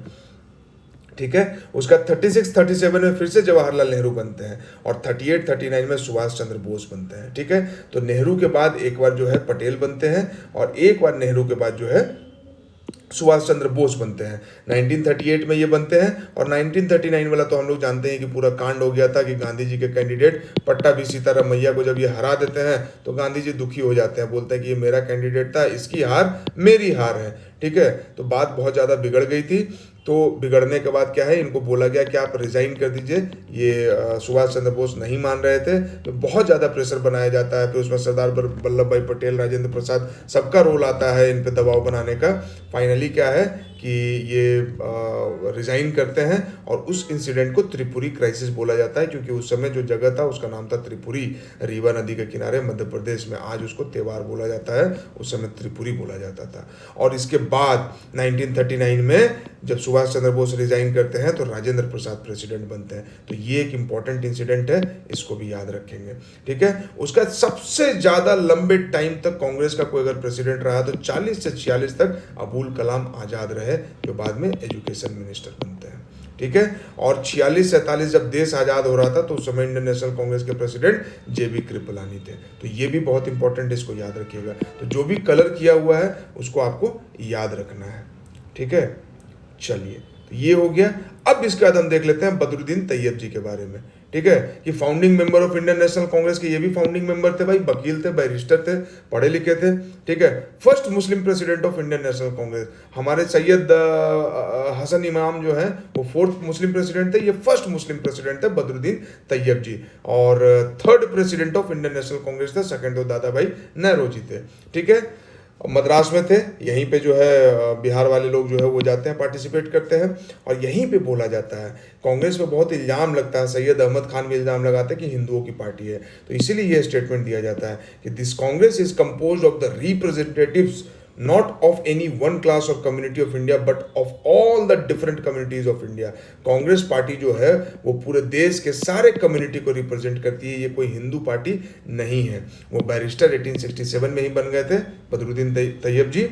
ठीक है, उसका 36-37 में फिर से जवाहरलाल नेहरू बनते हैं और 38-39 में सुभाष चंद्र बोस बनते हैं। ठीक है, तो नेहरू के बाद एक बार जो है पटेल बनते हैं और एक बार नेहरू के बाद जो है सुभाष चंद्र बोस बनते हैं। 1938 में ये बनते हैं और 1939 वाला तो हम लोग जानते हैं कि पूरा कांड हो गया था कि गांधी जी के कैंडिडेट पट्टाभी सीतारामैया को जब ये हरा देते हैं तो गांधी जी दुखी हो जाते हैं, बोलते हैं कि ये मेरा कैंडिडेट था, इसकी हार मेरी हार है। ठीक है, तो बात बहुत ज़्यादा बिगड़ गई थी। तो बिगड़ने के बाद क्या है, इनको बोला गया कि आप रिजाइन कर दीजिए। ये सुभाष चंद्र बोस नहीं मान रहे थे, तो बहुत ज़्यादा प्रेशर बनाया जाता है। फिर उसमें सरदार वल्लभ भाई पटेल, राजेंद्र प्रसाद, सबका रोल आता है इन पे दबाव बनाने का। फाइनली क्या है कि ये रिज़ाइन करते हैं और उस इंसिडेंट को त्रिपुरी क्राइसिस बोला जाता है, क्योंकि उस समय जो जगह था उसका नाम था त्रिपुरी, रीवा नदी के किनारे मध्य प्रदेश में। आज उसको त्योहार बोला जाता है, उस समय त्रिपुरी बोला जाता था। और इसके बाद 1939 में जब सुभाष चंद्र बोस रिजाइन करते हैं तो राजेंद्र प्रसाद प्रेसिडेंट बनते हैं। तो ये एक इंपॉर्टेंट इंसिडेंट है, इसको भी याद रखेंगे। ठीक है, उसका सबसे ज़्यादा लंबे टाइम तक कांग्रेस का कोई अगर प्रेसिडेंट रहा तो 40 से 46 तक अबुल कलाम आज़ाद रहे। है जो बाद में एजुकेशन मिनिस्टर बनते हैं, ठीक है। और 46-47 जब देश आज़ाद हो रहा था तो उस समय इंडियन नेशनल कांग्रेस के प्रेसिडेंट JB कृपलानी थे। तो ये भी बहुत इंपॉर्टेंट, इसको याद रखिएगा। तो जो भी कलर किया हुआ है उसको आपको याद रखना है, ठीक है। चलिए, तो ये हो गया। अब इसके बाद हम देख लेते हैं बदरुद्दीन तैयब जी के बारे में, ठीक है। कि founding member of Indian National Congress के ये भी फाउंडिंग मेंबर थे भाई, वकील थे, बैरिस्टर थे, पढ़े लिखे थे, ठीक है। First Muslim president of Indian National Congress, हमारे सैयद हसन इमाम जो है वो फोर्थ मुस्लिम प्रेसिडेंट थे, ये फर्स्ट मुस्लिम प्रेसिडेंट थे बदरुद्दीन तैयब जी। और third president of Indian National Congress थे, सेकंड तो दादा भाई नेहरू जी थे, ठीक है। मद्रास में थे, यहीं पे जो है बिहार वाले लोग जो है वो जाते हैं, पार्टिसिपेट करते हैं। और यहीं पे बोला जाता है, कांग्रेस पे बहुत इल्ज़ाम लगता है, सैयद अहमद खान भी इल्ज़ाम लगाते हैं कि हिंदुओं की पार्टी है। तो इसीलिए ये स्टेटमेंट दिया जाता है कि this Congress is composed of the representatives not of any one class or community of India but of all the different communities of India। Congress party जो है वो पूरे देश के सारे कम्युनिटी को रिप्रेजेंट करती है, ये कोई हिंदू पार्टी नहीं है। वो बैरिस्टर 1867 में ही बन गए थे Badruddin Tyabji,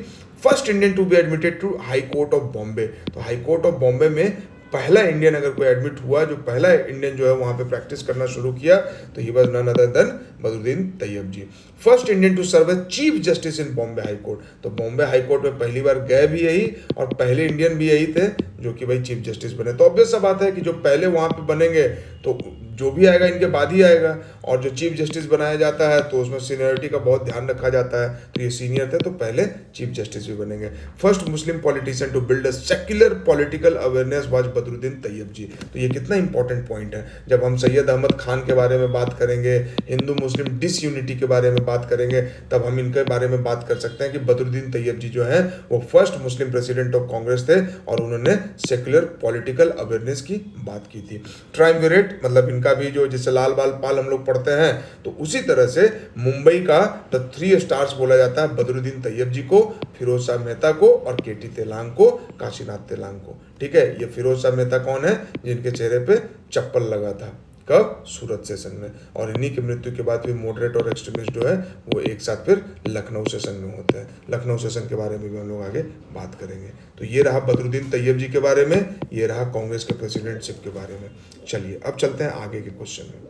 first Indian to be admitted to high court of Bombay. तो हाई कोर्ट ऑफ बॉम्बे में पहला इंडियन अगर कोई एडमिट हुआ, जो पहला इंडियन जो है वहाँ पे प्रैक्टिस करना शुरू किया, तो he was none other than Badruddin Tyabji. First Indian to serve as chief justice in Bombay high court. तो बॉम्बे हाई कोर्ट में पहली बार गए भी यही और पहले इंडियन भी यही थे जो कि भाई चीफ जस्टिस बने। तो ऑब्वियस सा बात है कि जो पहले वहाँ पे बनेंगे तो जो भी आएगा इनके बाद ही आएगा, और जो चीफ जस्टिस बनाया जाता है तो उसमें सीनियरिटी का बहुत ध्यान रखा जाता है। तो ये सीनियर थे तो पहले चीफ जस्टिस भी बनेंगे। First Muslim politician to build a secular political awareness was Badruddin Tyabji. तो ये कितना इंपॉर्टेंट पॉइंट है। जब हम सैयद अहमद खान के बारे में बात करेंगे, हिंदू मुस्लिम डिसयूनिटी के बारे में बात करेंगे, तब हम इनके बारे में बात कर सकते हैं कि बदरुद्दीन तैयब जी जो है वो first Muslim president of Congress थे और उन्होंने सेक्युलर पॉलिटिकल अवेयरनेस की बात की थी। ट्रायम्विरेट मतलब इनका भी जो जिसे लाल बाल पाल हम लोग पढ़ते हैं, तो उसी तरह से मुंबई का द 3 स्टार्स बोला जाता है बदरुद्दीन तैयब जी को, फिरोज शाह मेहता को और केटी तेलांग को, काशीनाथ तेलांग को, ठीक है। ये फिरोज शाह मेहता कौन है? जिनके चेहरे पे चप्पल लगा था, कब? सूरत सेशन में। और इन्हीं की मृत्यु के बाद भी मॉडरेट और एक्सट्रीमिस्ट जो है वो एक साथ फिर लखनऊ सेशन में होते हैं। लखनऊ सेशन के बारे में भी हम लोग आगे बात करेंगे। तो ये रहा बदरुद्दीन तैयब जी के बारे में, ये रहा कांग्रेस के प्रेसिडेंटशिप के बारे में। चलिए अब चलते हैं आगे के क्वेश्चन में,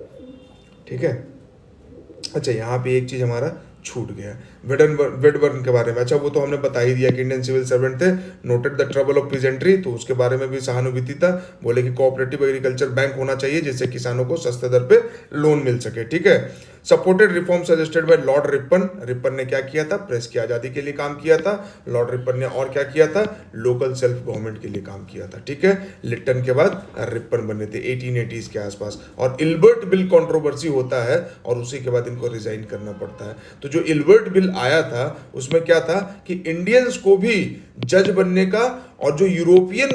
ठीक है। अच्छा, यहाँ पे एक चीज़ हमारा छूट गया, वेडबर्न के बारे में। अच्छा, वो तो हमने बता ही दिया कि इंडियन सिविल सर्वेंट थे, noted the trouble of peasantry, तो उसके बारे में भी सहानुभूति था। बोले कि कोऑपरेटिव एग्रीकल्चर बैंक होना चाहिए जिससे किसानों को सस्ते दर पे लोन मिल सके, ठीक है। Supported reform suggested by Lord Ripon. Ripon ने क्या किया था? प्रेस की आज़ादी के लिए काम किया था। लॉर्ड रिपन ने और क्या किया था? लोकल सेल्फ गवर्नमेंट के लिए काम किया था, ठीक है। लिट्टन के बाद रिपन बने थे 1880s के आसपास। और इल्बर्ट बिल कंट्रोवर्सी होता है और उसी के बाद इनको रिजाइन करना पड़ता है। तो जो इल्बर्ट बिल आया था उसमें क्या था कि इंडियंस को भी जज बनने का और जो यूरोपियन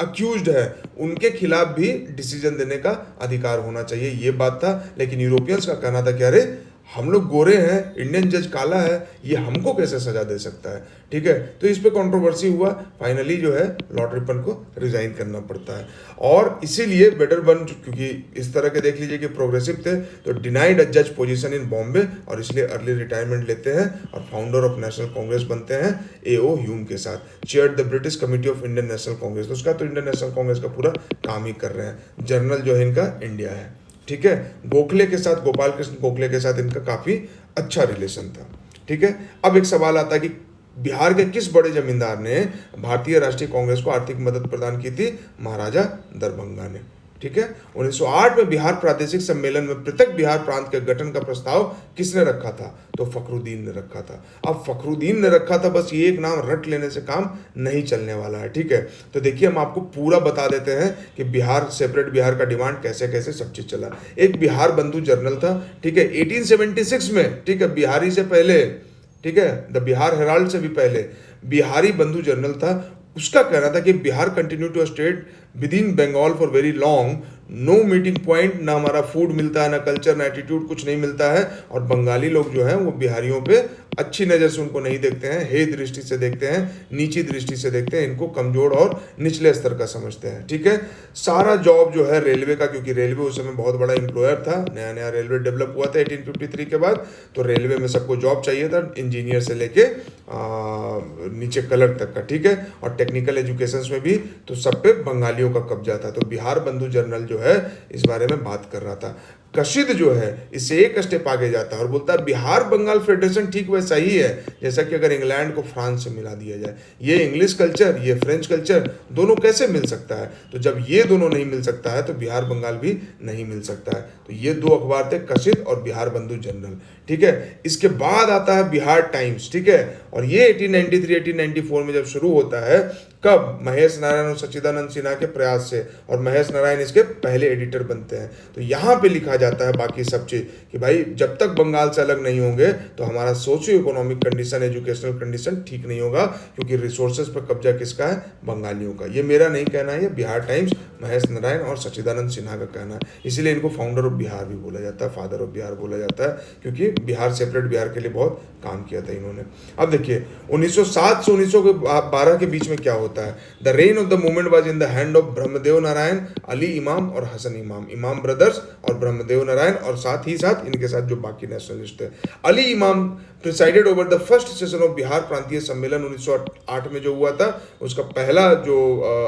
अक्यूज्ड है उनके खिलाफ भी डिसीजन देने का अधिकार होना चाहिए, ये बात था। लेकिन यूरोपियंस का कहना था कि अरे हम लोग गोरे हैं, इंडियन जज काला है, ये हमको कैसे सजा दे सकता है, ठीक है। तो इस पे कंट्रोवर्सी हुआ, फाइनली जो है लॉर्ड रिपन को रिजाइन करना पड़ता है। और इसीलिए वेडरबर्न, क्योंकि इस तरह के देख लीजिए कि प्रोग्रेसिव थे, तो डिनाइड अ जज पोजीशन इन बॉम्बे और इसलिए अर्ली रिटायरमेंट लेते हैं और फाउंडर ऑफ नेशनल कांग्रेस बनते हैं A.O. ह्यूम के साथ। Chaired the British committee of Indian National Congress. तो उसका तो इंडियन नेशनल कांग्रेस का पूरा काम ही कर रहे हैं। जर्नल जो है इनका इंडिया है, ठीक है। गोखले के साथ, गोपाल कृष्ण गोखले के साथ इनका काफी अच्छा रिलेशन था, ठीक है। अब एक सवाल आता है कि बिहार के किस बड़े जमींदार ने भारतीय राष्ट्रीय कांग्रेस को आर्थिक मदद प्रदान की थी? महाराजा दरभंगा ने, ठीक है। 1908 में बिहार प्रादेशिक सम्मेलन में पृथक बिहार प्रांत के गठन का प्रस्ताव किसने रखा था? तो फखरुद्दीन ने रखा था। अब फखरुद्दीन ने रखा था, बस ये एक नाम रट लेने से काम नहीं चलने वाला है, ठीक है। तो देखिए हम आपको पूरा बता देते हैं कि बिहार, सेपरेट बिहार का डिमांड कैसे कैसे सब चीज चला। एक बिहार बंधु जर्नल था, ठीक है, 1876 में, ठीक है, बिहारी से पहले, ठीक है, द बिहार हेराल्ड से भी पहले बिहारी बंधु जर्नल था। उसका कहना था कि Bihar continue to state within Bengal for very long, no meeting point, ना हमारा फूड मिलता है, ना कल्चर, ना एटीट्यूड, कुछ नहीं मिलता है। और बंगाली लोग जो हैं वो बिहारियों पे अच्छी नज़र से उनको नहीं देखते हैं, हे दृष्टि से देखते हैं, नीची दृष्टि से देखते हैं, इनको कमज़ोर और निचले स्तर का समझते हैं। ठीक है, सारा जॉब जो है रेलवे का, क्योंकि रेलवे उस समय बहुत बड़ा एम्प्लॉयर था, नया नया रेलवे डेवलप हुआ था 1853 के बाद, तो रेलवे में सबको जॉब चाहिए था, इंजीनियर से लेके नीचे कलर तक का। ठीक है, और टेक्निकल एजुकेशन में भी तो सब पे बंगालियों का कब्जा था। तो बिहार बंधु जनरल जो है इस बारे में बात कर रहा था। कशिद जो है इससे एक स्टेप आगे जाता है और बोलता है बिहार बंगाल फेडरेशन ठीक वैसा ही है जैसा कि अगर इंग्लैंड को फ्रांस से मिला दिया जाए। ये इंग्लिश कल्चर, ये फ्रेंच कल्चर, दोनों कैसे मिल सकता है? तो जब ये दोनों नहीं मिल सकता है तो बिहार बंगाल भी नहीं मिल सकता है। तो ये दो अखबार थे, कशिद और बिहार बंधु जनरल। ठीक है, इसके बाद आता है बिहार टाइम्स। ठीक है, और ये 1893-1894 में जब शुरू होता है, कब? महेश नारायण और सच्चिदानंद सिन्हा के प्रयास से, और महेश नारायण इसके पहले एडिटर बनते हैं। तो यहाँ पे लिखा जाता है बाकी सब चीज़ कि भाई जब तक बंगाल से अलग नहीं होंगे तो हमारा socio economic condition, educational condition ठीक नहीं होगा, क्योंकि रिसोर्सेज पर कब्जा किसका है? बंगालियों का। ये मेरा नहीं कहना है, ये बिहार टाइम्स, महेश नारायण और सच्चिदानंद सिन्हा का कहना है। इसीलिए इनको फाउंडर ऑफ बिहार भी बोला जाता है, फादर ऑफ बिहार बोला जाता है, क्योंकि बिहार सेपरेट बिहार के लिए बहुत काम किया था इन्होंने। अब देखिए 1907 से 1912 के बीच में क्या होता है? The rain of the movement was in the hand of Brahmadev Narayan, Ali इमाम और हसन इमाम, इमाम ब्रदर्स और ब्रह्मदेव नारायण, और साथ ही साथ इनके साथ जो बाकी नेशनलिस्ट है। अली इमाम presided over the first session of Bihar प्रांतीय सम्मेलन 1908 में जो हुआ था, उसका पहला जो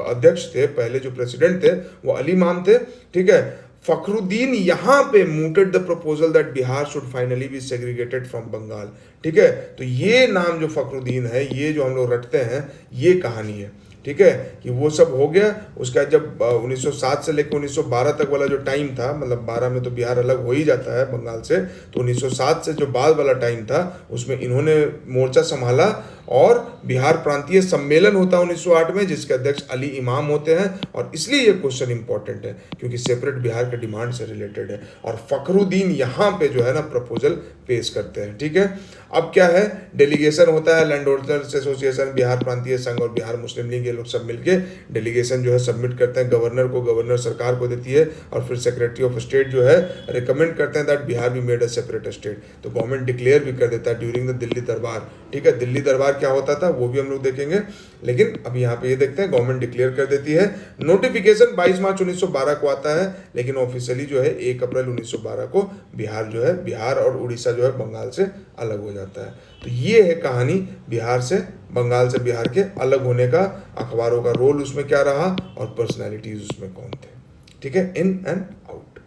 अध्यक्ष थे, पहले जो प्रेसिडेंट थे वो अली इमाम थे। ठीक है, फखरुद्दीन यहाँ पे mooted the proposal that Bihar should finally be segregated from Bengal. ठीक है, तो ये नाम जो फखरुद्दीन है, ये जो हम लोग रटते हैं, ये कहानी है। ठीक है, कि वो सब हो गया। उसका जब 1907 से लेकर 1912 तक वाला जो टाइम था, मतलब 12 में तो बिहार अलग हो ही जाता है बंगाल से, तो 1907 से जो बाद वाला टाइम था उसमें इन्होंने मोर्चा संभाला, और बिहार प्रांतीय सम्मेलन होता है 1908 में, जिसके अध्यक्ष अली इमाम होते हैं। और इसलिए ये क्वेश्चन इंपॉर्टेंट है क्योंकि सेपरेट बिहार के डिमांड से रिलेटेड है, और फखरुद्दीन यहाँ पे जो है ना प्रपोजल पेश करते हैं। ठीक है, अब क्या है? डेलीगेशन होता है, लैंड ओनर्स एसोसिएशन, बिहार प्रांतीय संघ और बिहार मुस्लिम लीग, ये लोग सब मिलके डेलीगेशन जो है सबमिट करते हैं गवर्नर को, गवर्नर सरकार को देती है, और फिर सेक्रेटरी ऑफ स्टेट जो है रिकमेंड करते हैं दैट बिहार भी मेड अ सेपरेट स्टेट। तो गवर्नमेंट डिक्लेयर भी कर देता है ड्यूरिंग द दिल्ली दरबार। ठीक है, दिल्ली दरबार क्या होता था वो भी हम लोग देखेंगे, लेकिन अभी यहाँ पे ये देखते हैं गवर्नमेंट डिक्लेयर कर देती है। नोटिफिकेशन 22 मार्च 1912 को आता है, लेकिन ऑफिशियली जो है 1 अप्रैल 1912 को बिहार जो है, बिहार और उड़ीसा जो है बंगाल से अलग हो जाता है। तो ये है कहानी बिहार से, बंगाल से बिहार के अलग होने का, अखबारों का रोल उसमें क्या रहा और पर्सनैलिटीज उसमें कौन थे। ठीक है, in and out.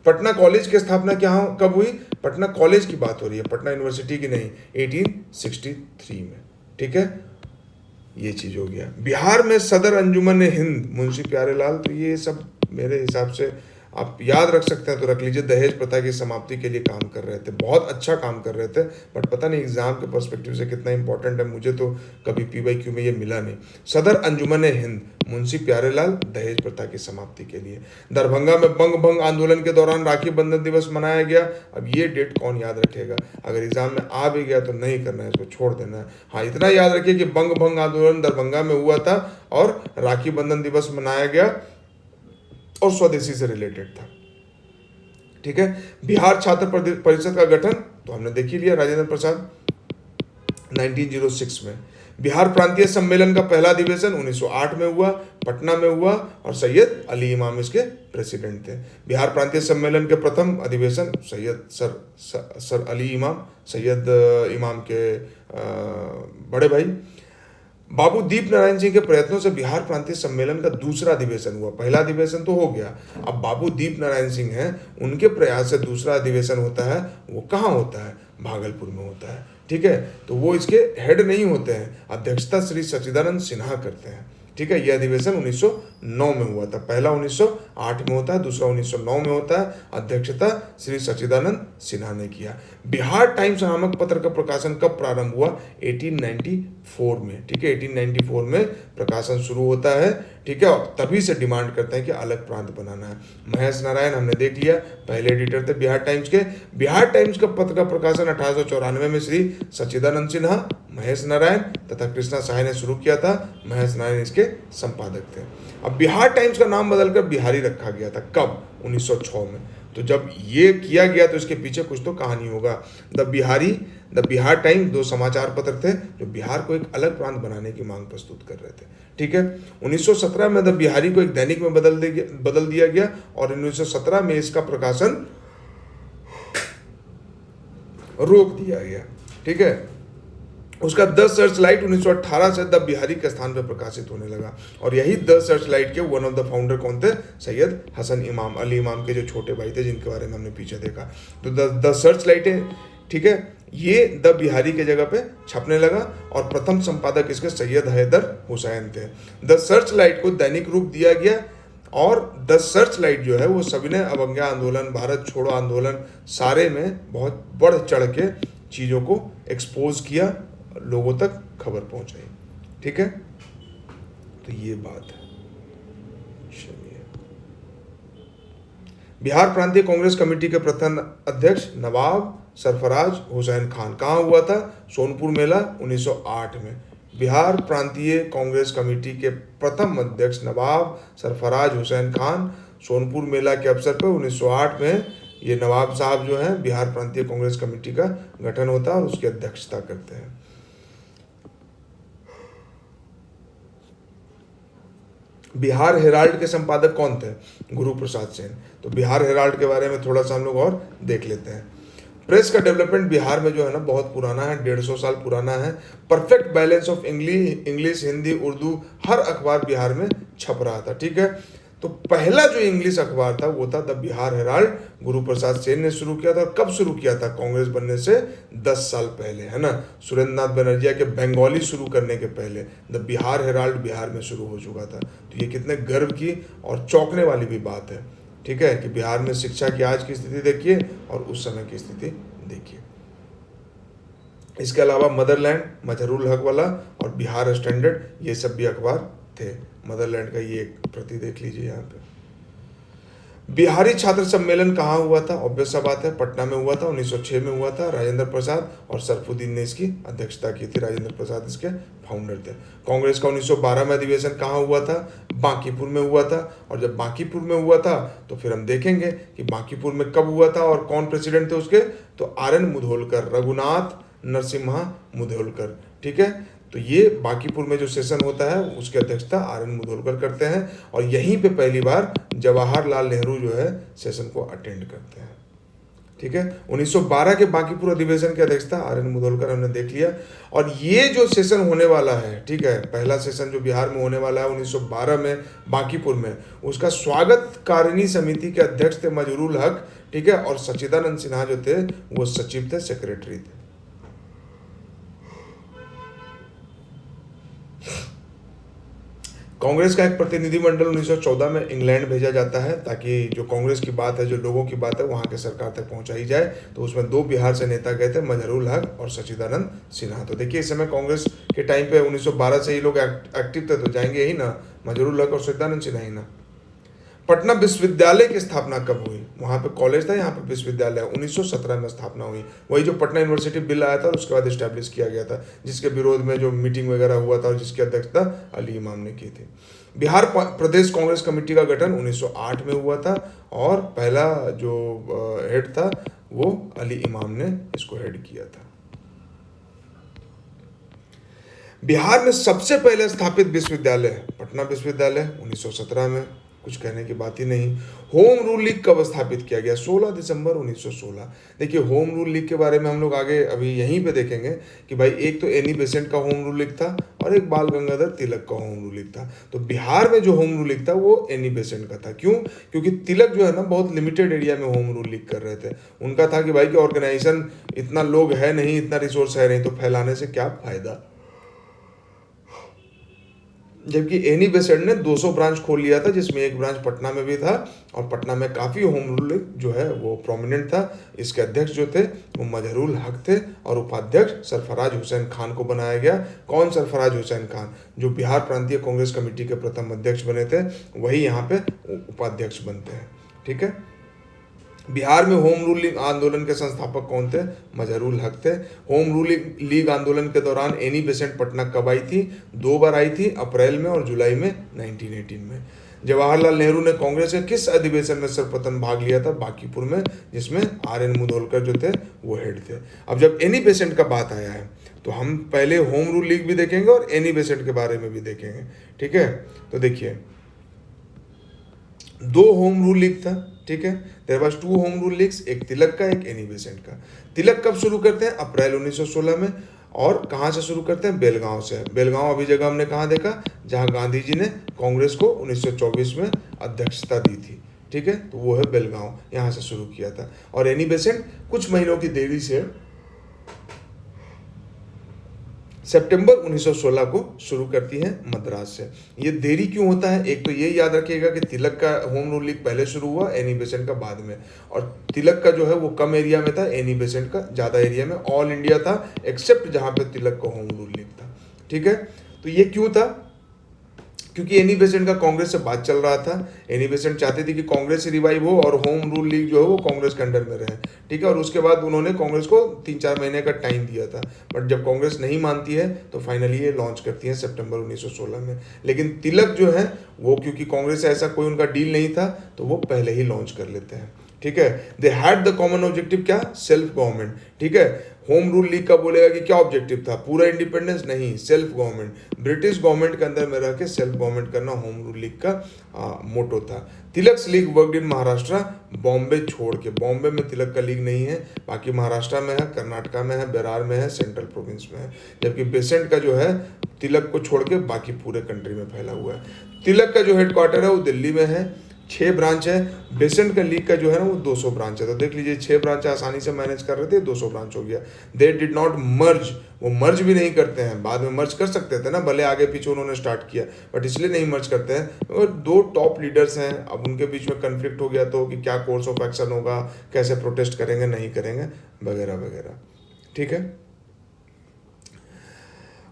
Patna college की स्थापना क्या कब हुई? पटना कॉलेज की बात हो रही है, पटना यूनिवर्सिटी की नहीं, 1863 में। ठीक है, ये चीज हो गया। बिहार में सदर अंजुमन हिंद, मुंशी प्यारेलाल, तो ये सब मेरे हिसाब से आप याद रख सकते हैं तो रख लीजिए। दहेज प्रथा की समाप्ति के लिए काम कर रहे थे, बहुत अच्छा काम कर रहे थे, बट पता नहीं एग्जाम के पर्सपेक्टिव से कितना इंपॉर्टेंट है, मुझे तो कभी PYQ में ये मिला नहीं। सदर अंजुमन हिंद, मुंशी प्यारेलाल, दहेज प्रथा की समाप्ति के लिए। दरभंगा में बंग भंग आंदोलन के दौरान राखी बंधन दिवस मनाया गया। अब ये डेट कौन याद रखेगा? अगर एग्जाम में आ भी गया तो नहीं करना है, इसको छोड़ देना है। हाँ, इतना याद रखिए कि बंग भंग आंदोलन दरभंगा में हुआ था और राखी बंधन दिवस मनाया गया और स्वदेशी से रिलेटेड था। ठीक है, बिहार छात्र परिषद का गठन तो हमने देख ही लिया, राजेंद्र प्रसाद 1906 में। बिहार प्रांतीय सम्मेलन का पहला अधिवेशन 1908 में हुआ, पटना में हुआ, और सैयद अली इमाम इसके प्रेसिडेंट थे। बिहार प्रांतीय सम्मेलन के प्रथम अधिवेशन सैयद सर अली इमाम, सैयद इमाम के बड़े भाई। बाबू दीप नारायण सिंह के प्रयत्नों से बिहार प्रांतीय सम्मेलन का दूसरा अधिवेशन हुआ। पहला अधिवेशन तो हो गया, अब बाबू दीप नारायण सिंह हैं, उनके प्रयास से दूसरा अधिवेशन होता है। वो कहाँ होता है? भागलपुर में होता है। ठीक है, तो वो इसके हेड नहीं होते हैं, अध्यक्षता श्री सच्चिदानंद सिन्हा करते हैं। ठीक है, यह अधिवेशन 1909 में हुआ था। पहला 1908 में होता है, दूसरा 1909 में होता है। अध्यक्षता श्री सच्चिदानंद सिन्हा ने किया। बिहार टाइम्स नामक पत्र का प्रकाशन कब प्रारंभ हुआ? 1894 में। ठीक है, 1894 में प्रकाशन शुरू होता है। ठीक है, और तभी से डिमांड करते हैं कि अलग प्रांत बनाना है। महेश नारायण हमने देख लिया, पहले एडिटर थे बिहार टाइम्स के। बिहार टाइम्स का पत्र का प्रकाशन 1894 में श्री सच्चिदानंद सिन्हा, महेश नारायण तथा कृष्णा साय ने शुरू किया था। महेश नारायण इसके संपादक थे। अब बिहार टाइम्स का नाम बदलकर बिहारी रखा गया था। कब? 1906 में। तो जब ये किया गया तो इसके पीछे कुछ तो कहानी होगा। द बिहार टाइम्स 2 समाचार पत्र थे जो बिहार को एक अलग प्रांत बनाने की मांग प्रस्तुत कर रहे थे। ठीक है। 1917 में द बिहारी को एक दैनिक में बदल दिया गया और 1917 में इसका प्रकाशन रोक दिया गया। ठीक है। उसका द सर्च लाइट 1918 से द बिहारी के स्थान पर प्रकाशित होने लगा और यही द सर्च लाइट के वन ऑफ द फाउंडर कौन थे? सैयद हसन इमाम, अली इमाम के जो छोटे भाई थे जिनके बारे में हमने पीछे देखा। तो द सर्च लाइट है, ठीक है, ये द बिहारी के जगह पे छपने लगा और प्रथम संपादक इसके सैयद हैदर हुसैन थे। द सर्च लाइट को दैनिक रूप दिया गया और द सर्च लाइट जो है वो सविनय अवज्ञा आंदोलन, भारत छोड़ो आंदोलन, सारे में बहुत बढ़ चढ़ के चीज़ों को एक्सपोज किया, लोगों तक खबर पहुंचाई। ठीक है। तो ये बात है। चलिए, बिहार प्रांतीय कांग्रेस कमेटी के प्रथम अध्यक्ष नवाब सरफराज हुसैन खान कहाँ हुआ था? सोनपुर मेला 1908 में। बिहार प्रांतीय कांग्रेस कमेटी के प्रथम अध्यक्ष नवाब सरफराज हुसैन खान सोनपुर मेला के अवसर पर 1908 में ये नवाब साहब जो हैं बिहार प्रांतीय कांग्रेस कमेटी का गठन होता है और उसकी अध्यक्षता करते हैं। बिहार हेराल्ड के संपादक कौन थे? गुरु प्रसाद सेन। तो बिहार हेराल्ड के बारे में थोड़ा सा हम लोग और देख लेते हैं। प्रेस का डेवलपमेंट बिहार में जो है ना बहुत पुराना है, 150 साल पुराना है। Perfect balance of English, Hindi, Urdu, हर अखबार बिहार में छप रहा था। ठीक है। तो पहला जो इंग्लिश अखबार था वो था द बिहार हेराल्ड, गुरु प्रसाद सेन ने शुरू किया था। और कब शुरू किया था? कांग्रेस बनने से 10 साल पहले, है ना। सुरेंद्र नाथ बनर्जिया के बंगाली शुरू करने के पहले द बिहार हेराल्ड बिहार में शुरू हो चुका था। तो ये कितने गर्व की और चौंकने वाली भी बात है। ठीक है, कि बिहार में शिक्षा की आज की स्थिति देखिए और उस समय की स्थिति देखिए। इसके अलावा मदरलैंड, मजहरूल हक वाला और बिहार स्टैंडर्ड, ये सब भी अखबार थे। मदरलैंड का ये एक प्रति देख लीजिए यहाँ पे। बिहारी छात्र सम्मेलन कहाँ हुआ था? ऑब्वियस सा बात है, पटना में हुआ था, 1906 में हुआ था। राजेंद्र प्रसाद और सरफुद्दीन ने इसकी अध्यक्षता की थी। राजेंद्र प्रसाद इसके फाउंडर थे। कांग्रेस का 1912 में अधिवेशन कहाँ हुआ था? बांकीपुर में हुआ था। और जब बांकीपुर में हुआ था तो फिर हम देखेंगे कि बांकीपुर में कब हुआ था और कौन प्रेसिडेंट थे उसके? तो आर.एन. मुधोलकर, रघुनाथ नरसिम्हा मुधोलकर। ठीक है। तो ये बांकीपुर में जो सेशन होता है उसकी अध्यक्षता आर.एन. मुधोलकर करते हैं और यहीं पे पहली बार जवाहरलाल नेहरू जो है सेशन को अटेंड करते हैं। ठीक है। 1912 के बांकीपुर अधिवेशन की अध्यक्षता आर.एन. मुधोलकर हमने देख लिया। और ये जो सेशन होने वाला है, ठीक है, पहला सेशन जो बिहार में होने वाला है 1912 में बांकीपुर में, उसका स्वागत कारिणी समिति के अध्यक्ष थे मजहरूल हक। ठीक है। और सच्चिदानंद सिन्हा जो थे वो सचिव थे, सेक्रेटरी थे। कांग्रेस का एक प्रतिनिधिमंडल 1914 में इंग्लैंड भेजा जाता है ताकि जो कांग्रेस की बात है, जो लोगों की बात है, वहाँ के सरकार तक पहुँचाई जाए। तो उसमें 2 बिहार से नेता गए थे, मजहरूल हक और सच्चिदानंद सिन्हा। तो देखिए इस समय कांग्रेस के टाइम पे 1912 से ही लोग एक्टिव थे, तो जाएंगे ही ना मजहरूल हक और सच्चिदानंद सिन्हा ही ना। पटना विश्वविद्यालय की स्थापना कब हुई? वहाँ पे कॉलेज था, यहाँ पे विश्वविद्यालय 1917 में स्थापना हुई। वही जो पटना यूनिवर्सिटी बिल आया था और उसके बाद इस्टेब्लिश किया गया था, जिसके विरोध में जो मीटिंग वगैरह हुआ था और जिसकी अध्यक्षता अली इमाम ने की थी। बिहार प्रदेश कांग्रेस कमेटी का गठन 1908 में हुआ था और पहला जो हेड था वो अली इमाम ने इसको हेड किया था। बिहार में सबसे पहले स्थापित विश्वविद्यालय पटना विश्वविद्यालय 1917 में, कुछ कहने की बात ही नहीं। होम रूल लीग कब स्थापित किया गया? 16 दिसंबर 1916। देखिए होम रूल लीग के बारे में हम लोग आगे अभी यहीं पे देखेंगे कि भाई एक तो एनी बेसेंट का होम रूल लीग था और एक बाल गंगाधर तिलक का होम रूल लीग था। तो बिहार में जो होम रूल लीग था वो एनी बेसेंट का था। क्यों? क्योंकि तिलक जो है ना बहुत लिमिटेड एरिया में होम रूल लीग कर रहे थे। उनका था कि भाई कि ऑर्गेनाइजेशन इतना लोग है नहीं, इतना रिसोर्स है नहीं, तो फैलाने से क्या फायदा। जबकि एनी बेसेंट ने 200 ब्रांच खोल लिया था, जिसमें एक ब्रांच पटना में भी था और पटना में काफ़ी होम रूल जो है वो प्रोमिनेंट था। इसके अध्यक्ष जो थे वो मजहरूल हक थे और उपाध्यक्ष सरफराज हुसैन खान को बनाया गया। कौन? सरफराज हुसैन खान, जो बिहार प्रांतीय कांग्रेस कमेटी के प्रथम अध्यक्ष बने थे, वही यहाँ पे उपाध्यक्ष बनते हैं। ठीक है। बिहार में होम रूल लीग आंदोलन के संस्थापक कौन थे? मजहरूल हक थे। होम रूल लीग आंदोलन के दौरान एनी बेसेंट पटना कब आई थी? 2 बार आई थी, अप्रैल में और जुलाई में 1918 में। जवाहरलाल नेहरू ने कांग्रेस के किस अधिवेशन में सर्वप्रथम भाग लिया था? बांकीपुर में, जिसमें RN मुधोलकर जो थे वो हेड थे। अब जब एनी बेसेंट का बात आया है तो हम पहले होम रूल लीग भी देखेंगे और एनी बेसेंट के बारे में भी देखेंगे, ठीक है। तो देखिए, 2 होम रूल लीग था, ठीक है। There was 2 home rule leagues, एक तिलक का, एक एनी बेसेंट का। तिलक कब शुरू करते हैं? अप्रैल 1916 में। और कहाँ से शुरू करते हैं? बेलगांव से। बेलगांव अभी जगह हमने कहाँ देखा? जहाँ गांधी जी ने कांग्रेस को 1924 में अध्यक्षता दी थी, ठीक है। तो वो है बेलगांव, यहाँ से शुरू किया था। और एनी बेसेंट कुछ महीनों की देरी से सितंबर 1916 को शुरू करती है मद्रास से। ये देरी क्यों होता है? एक तो ये याद रखिएगा कि तिलक का होम रूल लीग पहले शुरू हुआ, एनी बेसेंट का बाद में। और तिलक का जो है वो कम एरिया में था, एनी बेसेंट का ज़्यादा एरिया में, ऑल इंडिया था एक्सेप्ट जहाँ पे तिलक का होम रूल लीग था, ठीक है। तो ये क्यों था? क्योंकि एनी बेसेंट का कांग्रेस से बात चल रहा था। एनी बेसेंट चाहते थे कि कांग्रेस रिवाइव हो और होम रूल लीग जो है वो कांग्रेस के अंडर में रहे, ठीक है। और उसके बाद उन्होंने कांग्रेस को 3-4 महीने का टाइम दिया था, बट जब कांग्रेस नहीं मानती है तो फाइनली ये लॉन्च करती है सितंबर 1916 में। लेकिन तिलक जो है वो, क्योंकि कांग्रेस से ऐसा कोई उनका डील नहीं था, तो वो पहले ही लॉन्च कर लेते हैं, ठीक है। They had the common objective क्या? सेल्फ गवर्नमेंट, ठीक है। होम रूल लीग का बोलेगा कि क्या ऑब्जेक्टिव था? पूरा इंडिपेंडेंस नहीं, सेल्फ गवर्नमेंट। ब्रिटिश गवर्नमेंट के अंदर में रह के सेल्फ गवर्नमेंट करना होम रूल लीग का मोटो था। Tilak's league worked in Maharashtra, Bombay छोड़ के। बॉम्बे में तिलक का लीग नहीं है, बाकी महाराष्ट्र में है, कर्नाटका में है, बिहार में है, सेंट्रल प्रोविंस में है। जबकि बेसेंट का जो है तिलक को छोड़ के बाकी पूरे कंट्री में फैला हुआ है। तिलक का जो हेडक्वार्टर है वो दिल्ली में है, 6 ब्रांच है। बेसेंट का लीग का जो है ना वो 200 ब्रांच है। तो देख लीजिए, 6 ब्रांच आसानी से मैनेज कर रहे थे, 200 ब्रांच हो गया। दे डिड नॉट मर्ज, वो मर्ज भी नहीं करते हैं। बाद में मर्ज कर सकते थे ना, भले आगे पीछे उन्होंने स्टार्ट किया, बट इसलिए नहीं मर्ज करते हैं। और 2 टॉप लीडर्स हैं, अब उनके बीच में कन्फ्लिक्ट हो गया तो कि क्या कोर्स ऑफ एक्शन होगा, कैसे प्रोटेस्ट करेंगे, नहीं करेंगे, वगैरह वगैरह, ठीक है।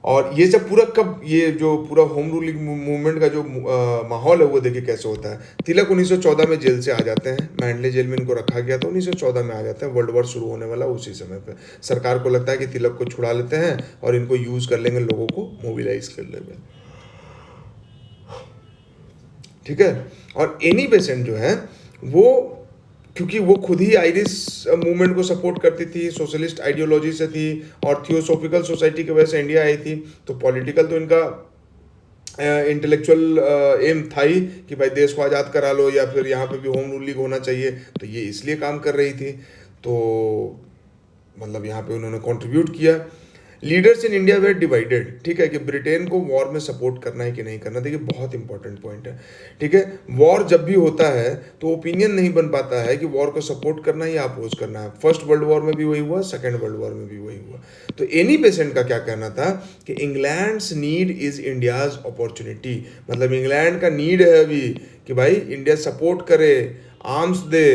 और ये सब पूरा कब, ये जो पूरा होम रूलिंग मूवमेंट का जो माहौल है वो देखिए कैसे होता है। तिलक 1914 में जेल से आ जाते हैं, मैंडले जेल में इनको रखा गया था, 1914 में आ जाते हैं। वर्ल्ड वॉर शुरू होने वाला उसी समय पे सरकार को लगता है कि तिलक को छुड़ा लेते हैं और इनको यूज कर लेंगे, लोगों को मोबिलाइज कर लेंगे, ठीक है। और एनी बेसेंट जो है वो, क्योंकि वो खुद ही आयरिश मूवमेंट को सपोर्ट करती थी, सोशलिस्ट आइडियोलॉजी से थी और थियोसॉफिकल सोसाइटी की वजह से इंडिया आई थी, तो पॉलिटिकल तो इनका इंटेलेक्चुअल एम था ही कि भाई देश को आज़ाद करा लो या फिर यहाँ पे भी होम रूलिंग होना चाहिए। तो ये इसलिए काम कर रही थी, तो मतलब यहाँ पे उन्होंने कंट्रीब्यूट किया। Leaders in India were divided, ठीक है, कि ब्रिटेन को वॉर में सपोर्ट करना है कि नहीं करना। देखिए बहुत इंपॉर्टेंट पॉइंट है, ठीक है। वॉर जब भी होता है तो ओपिनियन नहीं बन पाता है कि वॉर को सपोर्ट करना है या अपोज करना है। फर्स्ट वर्ल्ड वॉर में भी वही हुआ, सेकेंड वर्ल्ड वॉर में भी वही हुआ। तो एनी बेसेंट का क्या कहना था कि England's need is India's opportunity, मतलब इंग्लैंड का नीड है अभी कि भाई इंडिया सपोर्ट करे, आर्म्स दे,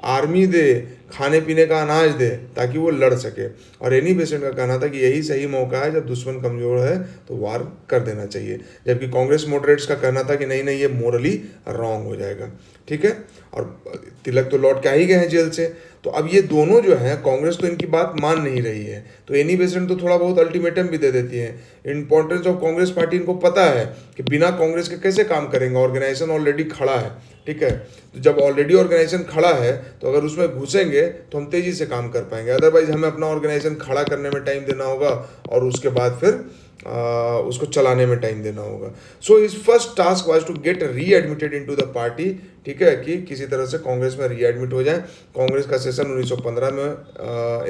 आर्मी दे, खाने पीने का अनाज दे, ताकि वो लड़ सके। और एनी बेसेंट का कहना था कि यही सही मौका है, जब दुश्मन कमजोर है तो वार कर देना चाहिए। जबकि कांग्रेस मॉडरेट्स का कहना था कि नहीं नहीं, ये मोरली रॉन्ग हो जाएगा, ठीक है। और तिलक तो लौट के आ ही गए हैं जेल से, तो अब ये दोनों जो है, कांग्रेस तो इनकी बात मान नहीं रही है, तो एनी बेसेंट तो थोड़ा बहुत अल्टीमेटम भी दे देती है। इंपॉर्टेंस ऑफ कांग्रेस पार्टी इनको पता है कि बिना कांग्रेस के कैसे काम करेंगे, ऑर्गेनाइजेशन ऑलरेडी खड़ा है, ठीक है। तो जब ऑलरेडी ऑर्गेनाइजेशन खड़ा है तो अगर उसमें घुसेंगे तो हम तेजी से काम कर पाएंगे, अदरवाइज हमें अपना ऑर्गेनाइजेशन खड़ा करने में टाइम देना होगा और उसके बाद फिर उसको चलाने में टाइम देना होगा। So his first task was to get readmitted into the party, ठीक है, कि किसी तरह से कांग्रेस में रीएडमिट हो जाए। कांग्रेस का सेशन 1915 में,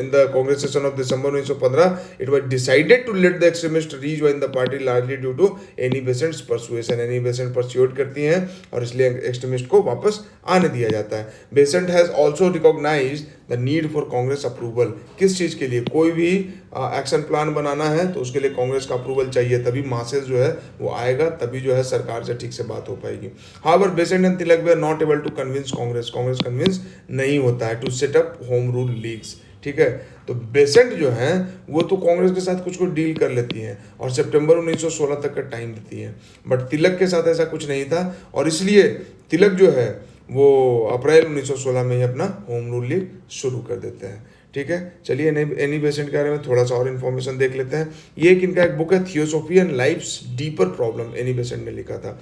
in the Congress session of December 1915 it was decided to let the extremist rejoin the party largely due to Annie Besant's persuasion. Annie Besant pursuit करती हैं और इसलिए एक्सट्रीमिस्ट को वापस आने दिया जाता है। Besant has also recognise the need for Congress approval. किस चीज़ के लिए? कोई भी एक्शन प्लान बनाना है तो उसके लिए कांग्रेस का अप्रूवल चाहिए, तभी मासेज जो है वो आएगा, तभी जो है सरकार से ठीक से बात हो पाएगी। However Besant and Tilak were not able to convince Congress convince नहीं होता है to set up home rule leagues, ठीक है। तो बेसेंट जो है वो तो कांग्रेस के साथ कुछ डील कर लेती हैं और सितंबर 1916 तक का टाइम देती हैं, बट तिलक के साथ ऐसा कुछ नहीं था। और इसलिए तिलक जो है वो अप्रैल 1916 में ही अपना होम रूल लीग शुरू कर देते हैं। ठीक है, चलिए एनी बेसेंट के बारे में थोड़ा सा और इन्फॉर्मेशन देख लेते हैं। ये एक इनका एक बुक है, theosophy and life's deeper problem, Annie Besant ने लिखा था।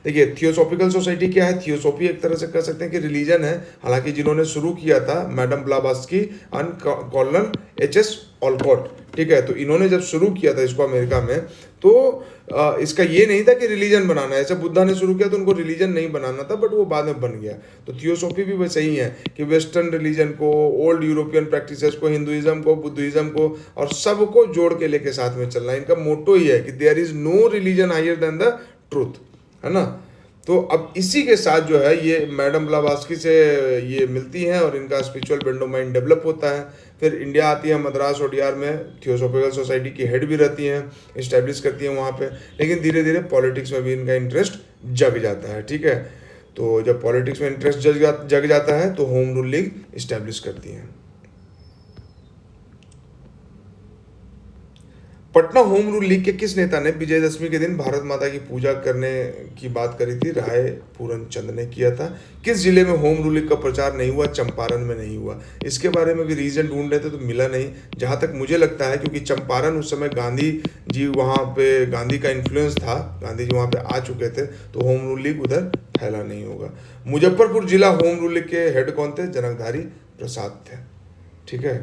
देखिए थियोसॉफिकल सोसाइटी क्या है? थियोसॉफी एक तरह से कह सकते हैं कि रिलीजन है, हालांकि जिन्होंने शुरू किया था madam Blavatsky and colonel H S. Olcott. ठीक है, तो इन्होंने जब शुरू किया था इसको अमेरिका में, तो इसका ये नहीं था कि रिलीजन बनाना है, ऐसे बुद्धा ने शुरू किया तो उनको रिलीजन नहीं बनाना था, बट वो बाद में बन गया। तो थियोसॉफी भी वैसे ही है कि वेस्टर्न रिलीजन को, ओल्ड यूरोपियन प्रैक्टिसेस को, हिंदुइज्म को, बुद्धिज्म को और सबको जोड़ के लेके साथ में चलना। इनका मोटो ही है कि there is no religion higher than the truth, है ना। तो अब इसी के साथ जो है ये मैडम ब्लावात्स्की से ये मिलती हैं और इनका spiritual bend of mind develop होता है। फिर इंडिया आती है, मद्रास ओडियार में थियोसॉफिकल सोसाइटी की हेड भी रहती हैं, इस्टेब्लिश करती हैं वहाँ पे। लेकिन धीरे धीरे पॉलिटिक्स में भी इनका इंटरेस्ट जग जाता है। ठीक है, तो जब पॉलिटिक्स में इंटरेस्ट जग जाता है तो होम रूल लीग इस्टेब्लिश करती हैं। पटना होम रूल लीग के किस नेता ने विजयदशमी के दिन भारत माता की पूजा करने की बात करी थी? राय पूरन चंद ने किया था। किस जिले में होम रूल लीग का प्रचार नहीं हुआ? चंपारण में नहीं हुआ। इसके बारे में भी रीजन ढूंढ रहे थे तो मिला नहीं, जहां तक मुझे लगता है क्योंकि चंपारण उस समय गांधी जी वहां पे, गांधी का इन्फ्लुएंस था, गांधी जी वहां पे आ चुके थे, तो होम रूल लीग उधर फैला नहीं होगा। मुजफ्फरपुर जिला होम रूल लीग के हेड कौन थे? जनकधारी प्रसाद थे। ठीक है,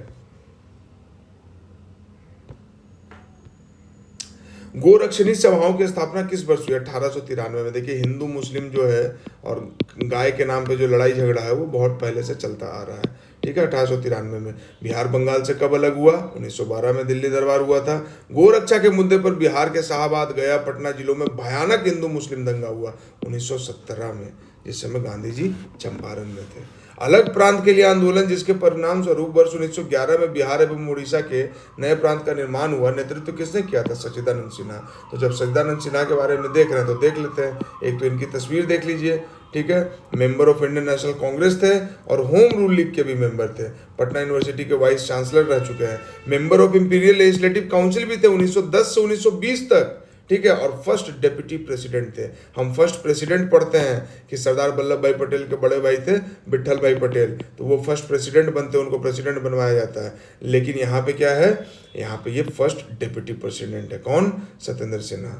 गोरक्षणी सभाओं की स्थापना किस वर्ष हुई? 1893 में। देखिए हिंदू मुस्लिम जो है और गाय के नाम पे जो लड़ाई झगड़ा है वो बहुत पहले से चलता आ रहा है। ठीक है, 1893 में। बिहार बंगाल से कब अलग हुआ? 1912 में दिल्ली दरबार हुआ था। गोरक्षा के मुद्दे पर बिहार के शाहाबाद, गया, पटना जिलों में भयानक हिंदू मुस्लिम दंगा हुआ 1917 में, जिस समय गांधी जी चंपारण में थे। अलग प्रांत के लिए आंदोलन जिसके परिणाम स्वरूप वर्ष 1911 में बिहार एवं उड़ीसा के नए प्रांत का निर्माण हुआ, नेतृत्व किसने किया था? सच्चिदानंद सिन्हा। तो जब सच्चिदानंद सिन्हा के बारे में देख रहे हैं तो देख लेते हैं। एक तो इनकी तस्वीर देख लीजिए। ठीक है, member of Indian National Congress थे और होम रूल लीग के भी मेंबर थे। पटना यूनिवर्सिटी के वाइस चांसलर रह चुके हैं। Member of imperial legislative council भी थे 1910 से 1920 तक। ठीक है, और फर्स्ट डेप्यूटी प्रेसिडेंट थे। हम फर्स्ट प्रेसिडेंट पढ़ते हैं कि सरदार वल्लभ भाई पटेल के बड़े भाई थे विट्ठल भाई पटेल, तो वो फर्स्ट प्रेसिडेंट बनते हैं, उनको प्रेसिडेंट बनवाया जाता है। लेकिन यहाँ पे क्या है? यहाँ पे ये फर्स्ट डेप्यूटी प्रेसिडेंट है। कौन? सत्येंद्र सिन्हा।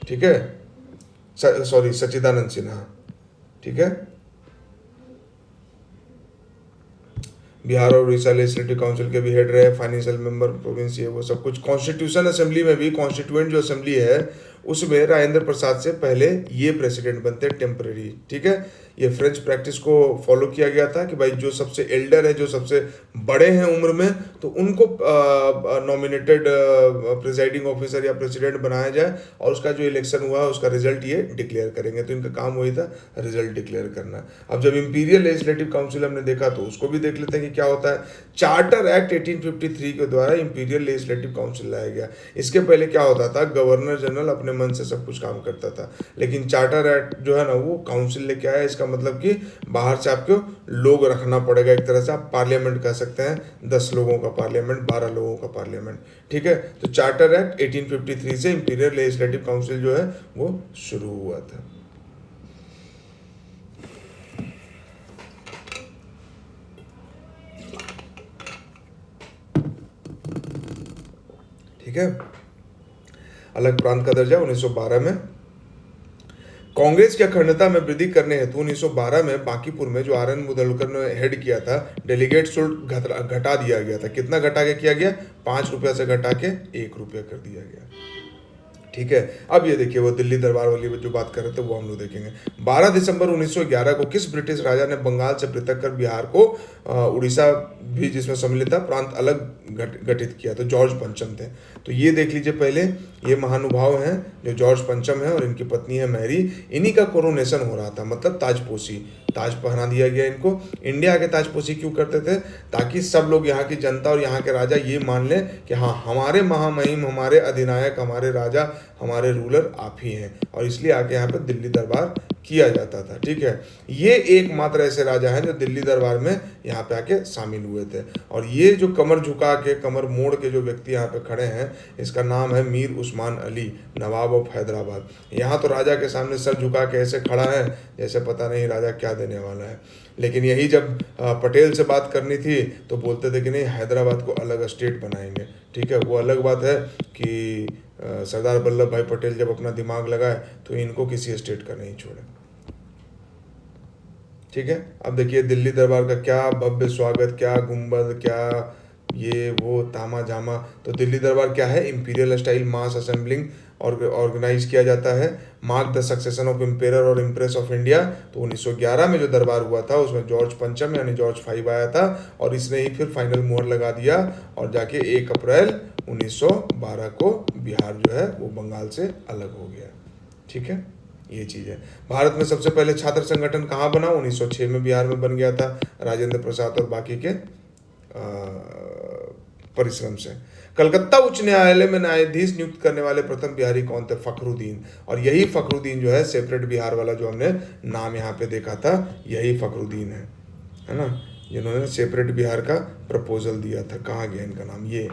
ठीक है, सॉरी सच्चिदानंद सिन्हा। ठीक है, बिहार और उड़ीसा लेजिस्लेटिव काउंसिल के भी हेड रहे, फाइनेंशियल मेंबर, प्रोविंस, ये वो सब कुछ। कॉन्स्टिट्यूशन असेंबली में भी, कॉन्स्टिट्यूएंट जो असेंबली है उसमें राजेंद्र प्रसाद से पहले ये प्रेसिडेंट बनते हैं टेम्पररी। ठीक है, ये फ्रेंच प्रैक्टिस को फॉलो किया गया था कि भाई जो सबसे एल्डर है, जो सबसे बड़े हैं उम्र में, तो उनको नॉमिनेटेड प्रिजाइडिंग ऑफिसर या प्रेसिडेंट बनाया जाए और उसका जो इलेक्शन हुआ उसका रिजल्ट ये डिक्लेयर करेंगे। तो इनका काम वही था, रिजल्ट डिक्लेयर करना। अब जब इंपीरियल लेजिस्लेटिव काउंसिल हमने देखा तो उसको भी देख लेते हैं कि क्या होता है। चार्टर एक्ट 1853 के द्वारा इंपीरियल लेजिस्लेटिव काउंसिल लाया गया। इसके पहले क्या होता था? गवर्नर जनरल अपने मन से सब कुछ काम करता था, लेकिन चार्टर एक्ट जो है ना वो काउंसिल लेके आया। इसका मतलब कि बाहर से आपको लोग रखना पड़ेगा, एक तरह से आप पार्लियामेंट कह सकते हैं, 10 लोगों का पार्लियामेंट, 12 लोगों का पार्लियामेंट। ठीक है, तो चार्टर एक्ट 1853 से इंपीरियल लेजिस्लेटिव काउंसिल जो है वो शुरू हुआ था। ठीक है, अलग प्रांत का दर्जा 1912 में। कांग्रेस की अखंडता में वृद्धि करने हेतु 1912 में बांकीपुर में जो आर एन मुदलकर ने हेड किया था, डेलीगेट शुल्क घटा दिया गया था। कितना घटा के किया गया? 5 रुपया से घटा के 1 रुपया कर दिया गया। ठीक है, अब ये देखिए वो दिल्ली दरबार वाली जो बात कर रहे थे वो हम लोग देखेंगे। 12 दिसंबर 1911 को किस ब्रिटिश राजा ने बंगाल से पृथक कर बिहार को, उड़ीसा भी जिसमें सम्मिलित था, प्रांत अलग गठित किया? तो जॉर्ज पंचम थे। तो ये देख लीजिए पहले, ये महानुभाव हैं जो जॉर्ज पंचम है और इनकी पत्नी है मैरी। इन्हीं का कोरोनेशन हो रहा था, मतलब ताजपोशी, ताज पहना दिया गया इनको। इंडिया के ताजपोशी क्यों करते थे? ताकि सब लोग, यहाँ की जनता और यहाँ के राजा ये मान लें कि हाँ हमारे महामहिम, हमारे अधिनायक, हमारे राजा, हमारे रूलर आप ही हैं, और इसलिए आके यहाँ पर दिल्ली दरबार किया जाता था। ठीक है, ये एकमात्र ऐसे राजा हैं जो दिल्ली दरबार में यहाँ पे आके शामिल हुए थे। और ये जो कमर झुका के, कमर मोड़ के जो व्यक्ति यहाँ पे खड़े हैं, इसका नाम है मीर उस्मान अली, नवाब ऑफ हैदराबाद। यहाँ तो राजा के सामने सर झुका के ऐसे खड़ा है जैसे पता नहीं राजा क्या देने वाला है। लेकिन यही जब पटेल से बात करनी थी तो बोलते थे कि नहीं, हैदराबाद को अलग स्टेट बनाएंगे। ठीक है, वो अलग बात है कि सरदार वल्लभ भाई पटेल जब अपना दिमाग लगाए तो इनको किसी स्टेट का नहीं छोड़े। ठीक है, अब देखिए दिल्ली दरबार का क्या भव्य स्वागत, क्या गुंबद, क्या ये वो तामा झामा। तो दिल्ली दरबार क्या है, इंपीरियल स्टाइल मास असेंबलिंग ऑर्गेनाइज किया जाता है। Mark the succession of emperor और इम्प्रेस ऑफ इंडिया। तो 1911 में जो दरबार हुआ था उसमें जॉर्ज पंचम यानी जॉर्ज 5 आया था और इसने ही फिर फाइनल मुहर लगा दिया और जाके 1 अप्रैल 1912 को बिहार जो है वो बंगाल से अलग हो गया। ठीक है, ये चीज़ है। भारत में सबसे पहले छात्र संगठन कहाँ बना, 1906 में बिहार में बन गया था, राजेंद्र प्रसाद और बाकी के परिश्रम से। कलकत्ता उच्च न्यायालय में न्यायाधीश नियुक्त करने वाले प्रथम बिहारी कौन थे, फखरुद्दीन। और यही फखरुद्दीन जो है सेपरेट बिहार वाला जो हमने नाम यहाँ पे देखा था, यही फखरुद्दीन है ना, जिन्होंने सेपरेट बिहार का प्रपोजल दिया था। कहाँ गया इनका नाम, ये।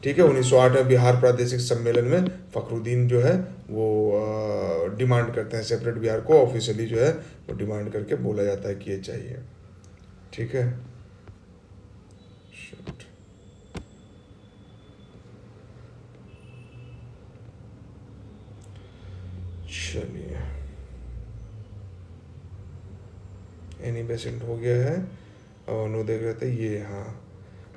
ठीक है, 1908 में बिहार प्रादेशिक सम्मेलन में फखरुद्दीन जो है वो डिमांड करते हैं सेपरेट बिहार को, ऑफिशियली जो है वो डिमांड करके बोला जाता है कि ये चाहिए। ठीक है, चलिए एनी बेसेंट हो गया है और नो देख रहे थे ये, हाँ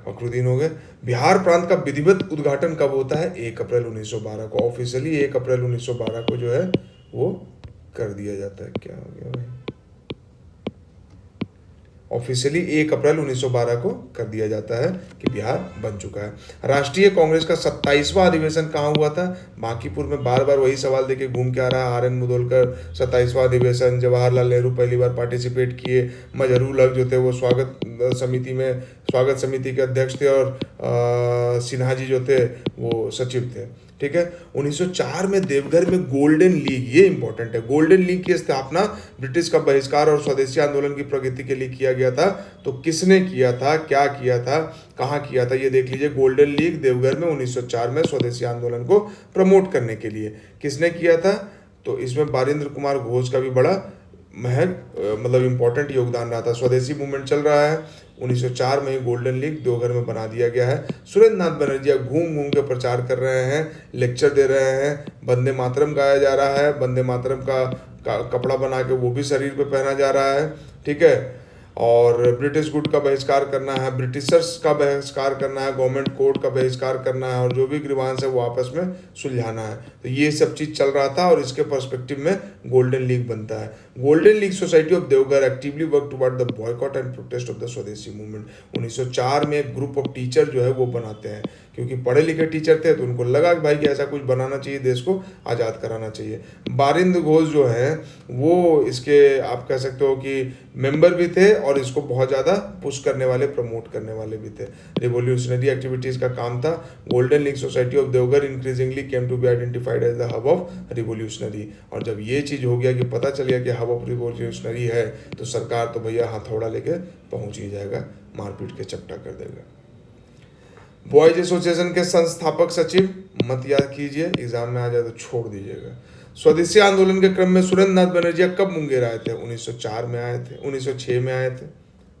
फखरुद्दीन हो गए। बिहार प्रांत का विधिवत उद्घाटन कब होता है, 1 अप्रैल 1912 को। ऑफिशियली 1 अप्रैल 1912 को जो है वो कर दिया जाता है। क्या हो गया भाई, ऑफिशियली 1 अप्रैल 1912 को कर दिया जाता है कि बिहार बन चुका है। राष्ट्रीय कांग्रेस का 27वां अधिवेशन कहाँ हुआ था, बांकीपुर में। बार बार वही सवाल देके घूम के आ रहा है। आर एन मुदोलकर 27वां अधिवेशन, जवाहरलाल नेहरू पहली बार पार्टिसिपेट किए, मजहरूल हक जो थे वो स्वागत समिति के अध्यक्ष थे और सिन्हा जी जो थे वो सचिव थे। ठीक है, 1904 में देवघर में गोल्डन लीग, ये इंपॉर्टेंट है, गोल्डन लीग की स्थापना ब्रिटिश का बहिष्कार और स्वदेशी आंदोलन की प्रगति के लिए किया गया था। तो किसने किया था, क्या किया था, कहाँ किया था, ये देख लीजिए। गोल्डन लीग देवघर में 1904 में स्वदेशी आंदोलन को प्रमोट करने के लिए किसने किया था, तो इसमें बारिंद्र कुमार घोष का भी बड़ा मतलब इम्पोर्टेंट योगदान रहा था। स्वदेशी मूवमेंट चल रहा है, 1904 में ही गोल्डन लीग देवघर में बना दिया गया है। सुरेंद्र नाथ बनर्जी घूम घूम के प्रचार कर रहे हैं, लेक्चर दे रहे हैं, वंदे मातरम गाया जा रहा है, वंदे मातरम का कपड़ा बना के वो भी शरीर पे पहना जा रहा है। ठीक है, और ब्रिटिश गुड का बहिष्कार करना है, ब्रिटिशर्स का बहिष्कार करना है, गवर्नमेंट कोड का बहिष्कार करना है और जो भी ग्रीवांस है वो आपस में सुलझाना है। तो ये सब चीज़ चल रहा था और इसके पर्सपेक्टिव में गोल्डन लीग बनता है। Golden league society of Deoghar actively work toward the boycott and protest of the स्वदेशी मूवमेंट। 1904 में एक ग्रुप ऑफ टीचर जो है वो बनाते हैं, क्योंकि पढ़े लिखे टीचर थे तो उनको लगा कि भाई कि ऐसा कुछ बनाना चाहिए, देश को आज़ाद कराना चाहिए। बारिंद्र घोष जो है वो इसके आप कह सकते हो कि मेंबर भी थे और इसको बहुत ज़्यादा पुश करने वाले, प्रमोट करने वाले भी थे। रिवोल्यूशनरी एक्टिविटीज़ का काम था। Golden league society of Deoghar increasingly came to be identified as the hub of revolutionary. और जब ये चीज़ हो गया कि पता चल गया कि हब ऑफ रिवोल्यूशनरी है तो सरकार तो भैया हथौड़ा लेके पहुँच ही जाएगा, मारपीट के चपटा कर देगा। बॉयज एसोसिएशन के संस्थापक सचिव, मत याद कीजिए, एग्जाम में आ जाए तो छोड़ दीजिएगा। स्वदेशी आंदोलन के क्रम में सुरेंद्र नाथ बनर्जी कब मुंगेर आए थे, 1904 में आए थे, 1906 में आए थे।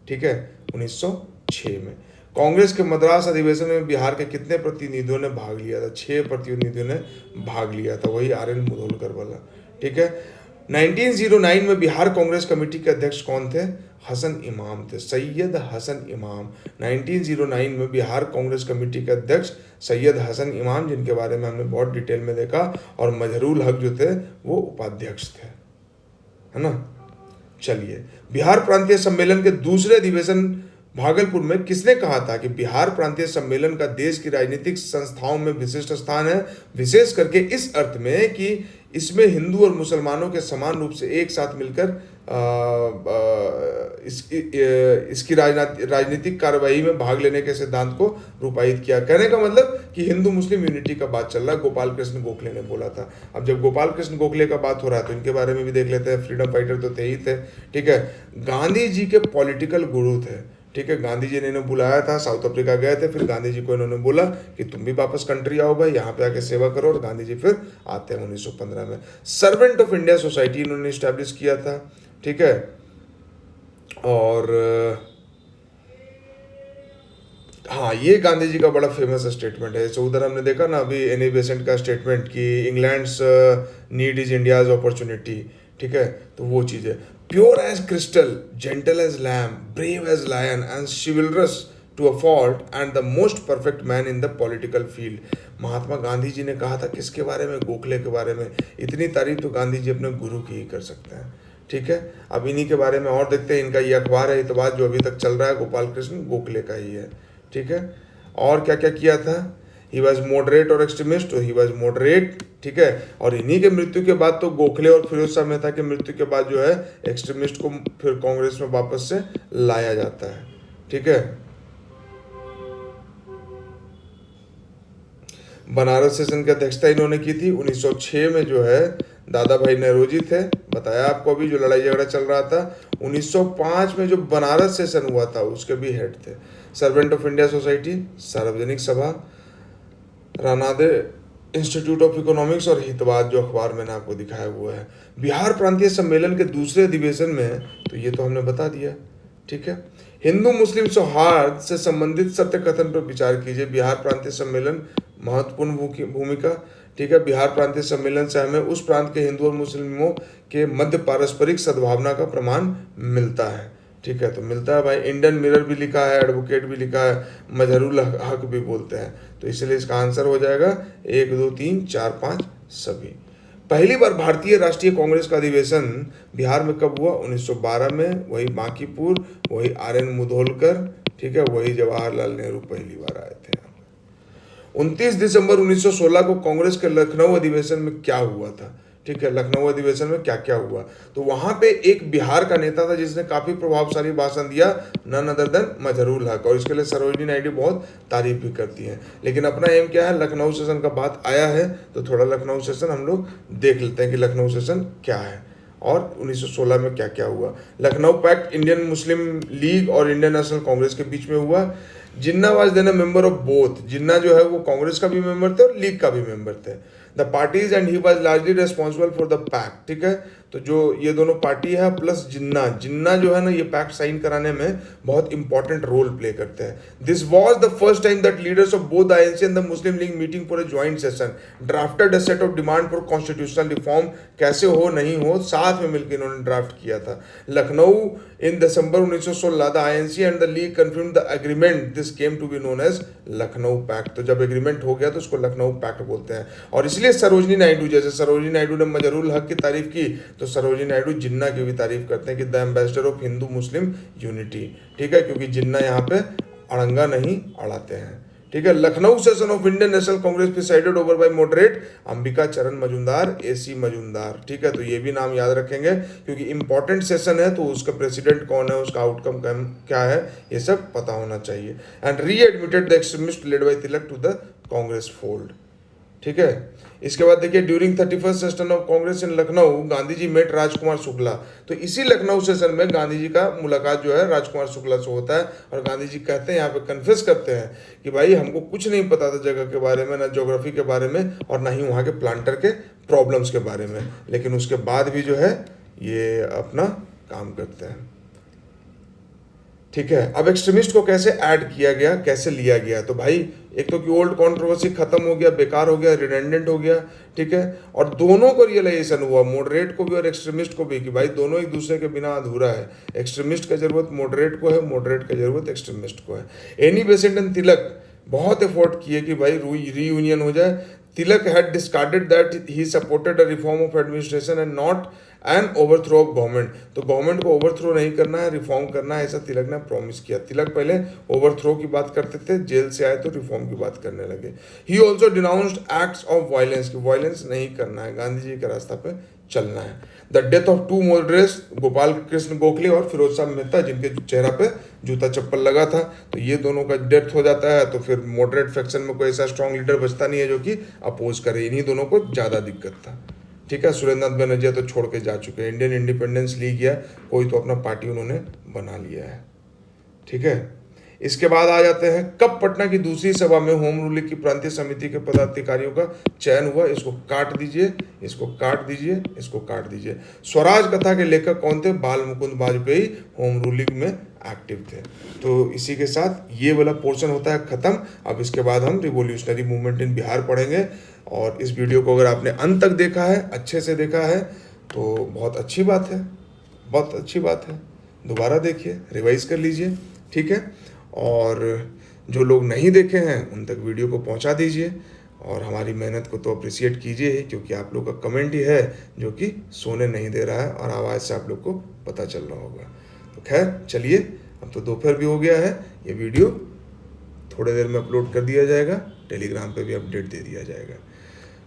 ठीक है, 1906 में। कांग्रेस के मद्रास अधिवेशन में बिहार के कितने प्रतिनिधियों ने भाग लिया था, 6 प्रतिनिधियों ने भाग लिया था, वही आर एन मुदोलकर वाला। ठीक है, 1909 में बिहार कांग्रेस कमेटी के अध्यक्ष कौन थे, हसन इमाम थे, सैयद हसन इमाम। 1909 में बिहार कांग्रेस कमेटी के अध्यक्ष सैयद हसन इमाम, जिनके बारे में हमने बहुत डिटेल में देखा, और मजहरूल हक जो थे वो उपाध्यक्ष थे, है ना। चलिए, बिहार प्रांतीय सम्मेलन के दूसरे अधिवेशन भागलपुर में किसने कहा था कि बिहार प्रांतीय सम्मेलन का देश की राजनीतिक संस्थाओं में विशिष्ट स्थान है, विशेष करके इस अर्थ में कि इसमें हिंदू और मुसलमानों के समान रूप से एक साथ मिलकर इसकी राजनीतिक कार्रवाई में भाग लेने के सिद्धांत को रूपायित किया। कहने का मतलब कि हिंदू मुस्लिम यूनिटी का बात चल रहा है, गोपाल कृष्ण गोखले ने बोला था। अब जब गोपाल कृष्ण गोखले का बात हो रहा है तो इनके बारे में भी देख लेते हैं। फ्रीडम फाइटर तो थे ही थे, ठीक है। गांधी जी के पॉलिटिकल गुरु थे, ठीक है। गांधी जी ने इन्हें बुलाया था, साउथ अफ्रीका गए थे, फिर गांधी जी को इन्होंने बोला कि तुम भी वापस कंट्री आओ भाई, यहाँ पे आके सेवा करो, और गांधी जी फिर आते हैं 1915 में। सर्वेंट ऑफ इंडिया सोसाइटी इन्होंने स्टैब्लिश किया था, ठीक है। और हाँ, ये गांधी जी का बड़ा फेमस स्टेटमेंट है। सो उधर हमने देखा ना अभी एनी बेसेंट का स्टेटमेंट कि England's need is India's opportunity, ठीक है। तो वो चीज़ है, pure as crystal, gentle as lamb, brave as lion and chivalrous to a fault and the most perfect man in the political field. Mahatma Gandhi ji ने कहा था किसके बारे में? गोखले के बारे में। इतनी तारीफ तो गांधी जी अपने गुरु की ही कर सकते हैं, ठीक है। अब इन्हीं के बारे में और देखते हैं। इनका ये अखबार है इतवाद जो अभी तक चल रहा है, गोपाल कृष्ण गोखले का ही है, ठीक है। और क्या क्या किया था? ही वॉज मॉडरेट और एक्सट्रीमिस्ट, ही वॉज मॉडरेट, ठीक है। और इन्हीं के मृत्यु के बाद तो गोखले और फिरोज शाह मेहता के मृत्यु के बाद जो है एक्सट्रीमिस्ट को फिर कांग्रेस में वापस से लाया जाता है, ठीक है। बनारस सेशन की अध्यक्षता इन्होंने की थी 1906 में। जो है दादा भाई नौरोजी थे, बताया आपको अभी, जो लड़ाई झगड़ा चल रहा था। 1905 में जो बनारस सेशन हुआ था उसके भी हेड थे। सर्वेंट ऑफ इंडिया सोसाइटी, सार्वजनिक सभा, रानादे इंस्टीट्यूट ऑफ इकोनॉमिक्स और हितवाद जो अखबार मैंने आपको दिखाया हुआ है। बिहार प्रांतीय सम्मेलन के दूसरे अधिवेशन में, तो ये तो हमने बता दिया, ठीक है। हिंदू मुस्लिम सौहार्द से संबंधित सत्य कथन पर विचार कीजिए। बिहार प्रांतीय सम्मेलन महत्वपूर्ण भूमिका, ठीक है। बिहार प्रांतीय सम्मेलन से हमें उस प्रांत के हिंदू और मुस्लिमों के मध्य पारस्परिक सद्भावना का प्रमाण मिलता है, ठीक है। तो मिलता है भाई। इंडियन मिरर भी लिखा है, एडवोकेट भी लिखा है, मजहरुल हक भी बोलते हैं। तो इसलिए इसका आंसर हो जाएगा 1 2 3 4 5 सभी। पहली बार भारतीय राष्ट्रीय कांग्रेस का अधिवेशन बिहार में कब हुआ? 1912 में। वही बांकीपुर, वही RN मुधोलकर, ठीक है, वही जवाहरलाल नेहरू पहली बार आए थे। 29 दिसंबर 1916 को कांग्रेस के लखनऊ अधिवेशन में क्या हुआ था? ठीक है, लखनऊ अधिवेशन में क्या क्या हुआ? तो वहां पे एक बिहार का नेता था जिसने काफी प्रभावशाली भाषण दिया, नन अदर देन मजहरुल हक, और इसके लिए सरोजिनी नायडू बहुत तारीफ भी करती हैं। लेकिन अपना एम क्या है? लखनऊ सेशन का बात आया है तो थोड़ा लखनऊ सेशन हम लोग देख लेते हैं कि लखनऊ सेशन क्या है और 1916 में क्या क्या हुआ। Lucknow pact Indian Muslim League और इंडियन नेशनल कांग्रेस के बीच में हुआ। Jinnah was then a member of both. Jinnah जो है वो कांग्रेस का भी मेंबर थे और लीग का भी मेंबर थे। The parties and he was largely responsible for the pact, ठीक है। तो जो ये दोनों पार्टी है प्लस जिन्ना, जिन्ना जो है ना ये पैक्ट साइन कराने में बहुत इंपॉर्टेंट रोल प्ले करते हैं। This was the first time that leaders of both the INC and the Muslim league meeting for a joint session drafted a set of demand for constitutional reform. कैसे हो नहीं हो, साथ में मिलकर इन्होंने ड्राफ्ट किया था। Lucknow in December 1916 the INC and the league confirmed the agreement, this came to be known as Lucknow pact. तो जब एग्रीमेंट हो गया तो उसको लखनऊ पैक्ट बोलते हैं। और इसलिए सरोजिनी नायडू, जैसे सरोजिनी नायडू ने मजहरुल हक की तारीफ की तो सरोजिनी नायडू जिन्ना की भी तारीफ करते हैं कि the ambassador of Hindu Muslim unity, ठीक है, क्योंकि जिन्ना यहाँ पे अड़ंगा नहीं अड़ाते हैं, ठीक है। Lucknow session of Indian National Congress presided over by moderate Ambika चरण मजूमदार, AC मजूमदार, ठीक है। तो ये भी नाम याद रखेंगे क्योंकि इंपॉर्टेंट सेशन है तो उसका प्रेसिडेंट कौन है, उसका आउटकम क्या है, ये सब पता होना चाहिए। And readmitted the extremist led by Tilak to the Congress fold, ठीक है। इसके बाद देखिए during 31st session of Congress in Lucknow Gandhi ji met Rajkumar Shukla. तो इसी लखनऊ सेशन में गांधी जी का मुलाकात जो है राजकुमार शुक्ला से होता है और गांधी जी कहते हैं, यहाँ पे कन्फेस करते हैं कि भाई हमको कुछ नहीं पता था जगह के बारे में, ना ज्योग्राफी के बारे में और ना ही वहाँ के प्लांटर के प्रॉब्लम्स के बारे में, लेकिन उसके बाद भी जो है ये अपना काम करते हैं, ठीक है। अब एक्सट्रीमिस्ट को कैसे ऐड किया गया, कैसे लिया गया? तो भाई एक तो कि ओल्ड कंट्रोवर्सी खत्म हो गया, बेकार हो गया, रिडेंडेंट हो गया, ठीक है। और दोनों को रियलाइजेशन हुआ, मॉडरेट को भी और एक्सट्रीमिस्ट को भी, कि भाई दोनों एक दूसरे के बिना अधूरा है। एक्सट्रीमिस्ट का जरूरत मॉडरेट को है, मॉडरेट का जरूरत एक्सट्रीमिस्ट को है। एनी बेसेंट एंड तिलक बहुत एफर्ट किए कि भाई रीयूनियन हो जाए। Tilak had discarded that he supported a reform of administration and not an overthrow of government. तो गवर्नमेंट को ओवरथ्रो नहीं करना है, रिफॉर्म करना है, ऐसा तिलक ने प्रॉमिस किया। तिलक पहले ओवरथ्रो की बात करते थे, जेल से आए तो रिफॉर्म की बात करने लगे। He also denounced acts of violence, की वायलेंस नहीं करना है, गांधी जी के रास्ता पे चलना है। The death of two moderates, Gopal Krishna Gokhale और फिरोज शाह मेहता, जिनके चेहरा पे जूता चप्पल लगा था, तो ये दोनों का डेथ हो जाता है, तो फिर मॉडरेट फैक्शन में कोई ऐसा स्ट्रॉन्ग लीडर बचता नहीं है जो कि अपोज करे। इन्हीं दोनों को ज़्यादा दिक्कत था। ठीक है, सुरेंद्रनाथ बनर्जी तो छोड़ के जा चुके हैं। इंडियन इंडिपेंडेंस लीग या कोई तो अपना पार्टी उन्होंने बना लिया है। ठीक है, इसके बाद आ जाते हैं कब पटना की दूसरी सभा में होम रूल की प्रांतीय समिति के पदाधिकारियों का चयन हुआ। इसको काट दीजिए, इसको काट दीजिए, इसको काट दीजिए। स्वराज कथा के लेखक कौन थे? बाल मुकुंद वाजपेयी होम रूलिंग में एक्टिव थे। तो इसी के साथ ये वाला पोर्शन होता है खत्म। अब इसके बाद हम रिवोल्यूशनरी मूवमेंट इन बिहार पढ़ेंगे। और इस वीडियो को अगर आपने अंत तक देखा है, अच्छे से देखा है, तो बहुत अच्छी बात है, बहुत अच्छी बात है। दोबारा देखिए, रिवाइज कर लीजिए। ठीक है, और जो लोग नहीं देखे हैं उन तक वीडियो को पहुंचा दीजिए और हमारी मेहनत को तो अप्रिशिएट कीजिए ही, क्योंकि आप लोग का कमेंट ही है जो कि सोने नहीं दे रहा है और आवाज़ से आप लोग को पता चल रहा होगा। तो खैर चलिए, अब तो दोपहर भी हो गया है। ये वीडियो थोड़ी देर में अपलोड कर दिया जाएगा, टेलीग्राम पे भी अपडेट दे दिया जाएगा।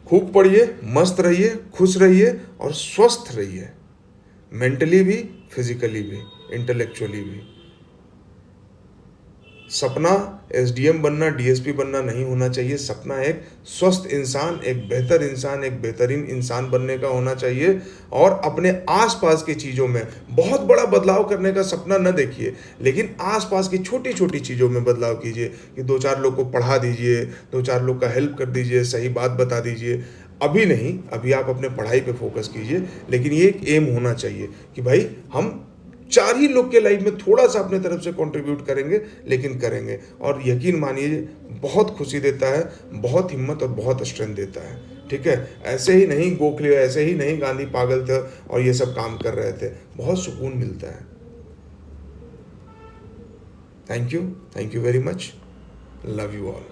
खूब पढ़िए, मस्त रहिए, खुश रहिए और स्वस्थ रहिए, मेंटली भी, फिजिकली भी, इंटेलेक्चुअली भी। सपना एसडीएम बनना, डीएसपी बनना नहीं होना चाहिए। सपना एक स्वस्थ इंसान, एक बेहतर इंसान, एक बेहतरीन इंसान बनने का होना चाहिए। और अपने आसपास की चीज़ों में बहुत बड़ा बदलाव करने का सपना न देखिए, लेकिन आसपास की छोटी छोटी चीज़ों में बदलाव कीजिए। कि 2-4 लोग को पढ़ा दीजिए, 2-4 लोग का हेल्प कर दीजिए, सही बात बता दीजिए। अभी नहीं, अभी आप अपने पढ़ाई पे फोकस कीजिए, लेकिन ये एक एम होना चाहिए कि भाई हम 4 ही लोग के लाइफ में थोड़ा सा अपने तरफ से कंट्रीब्यूट करेंगे, लेकिन करेंगे। और यकीन मानिए बहुत खुशी देता है, बहुत हिम्मत और बहुत स्ट्रेंथ देता है। ठीक है, ऐसे ही नहीं गोखले, ऐसे ही नहीं गांधी पागल थे और ये सब काम कर रहे थे, बहुत सुकून मिलता है। Thank you very much, love you all.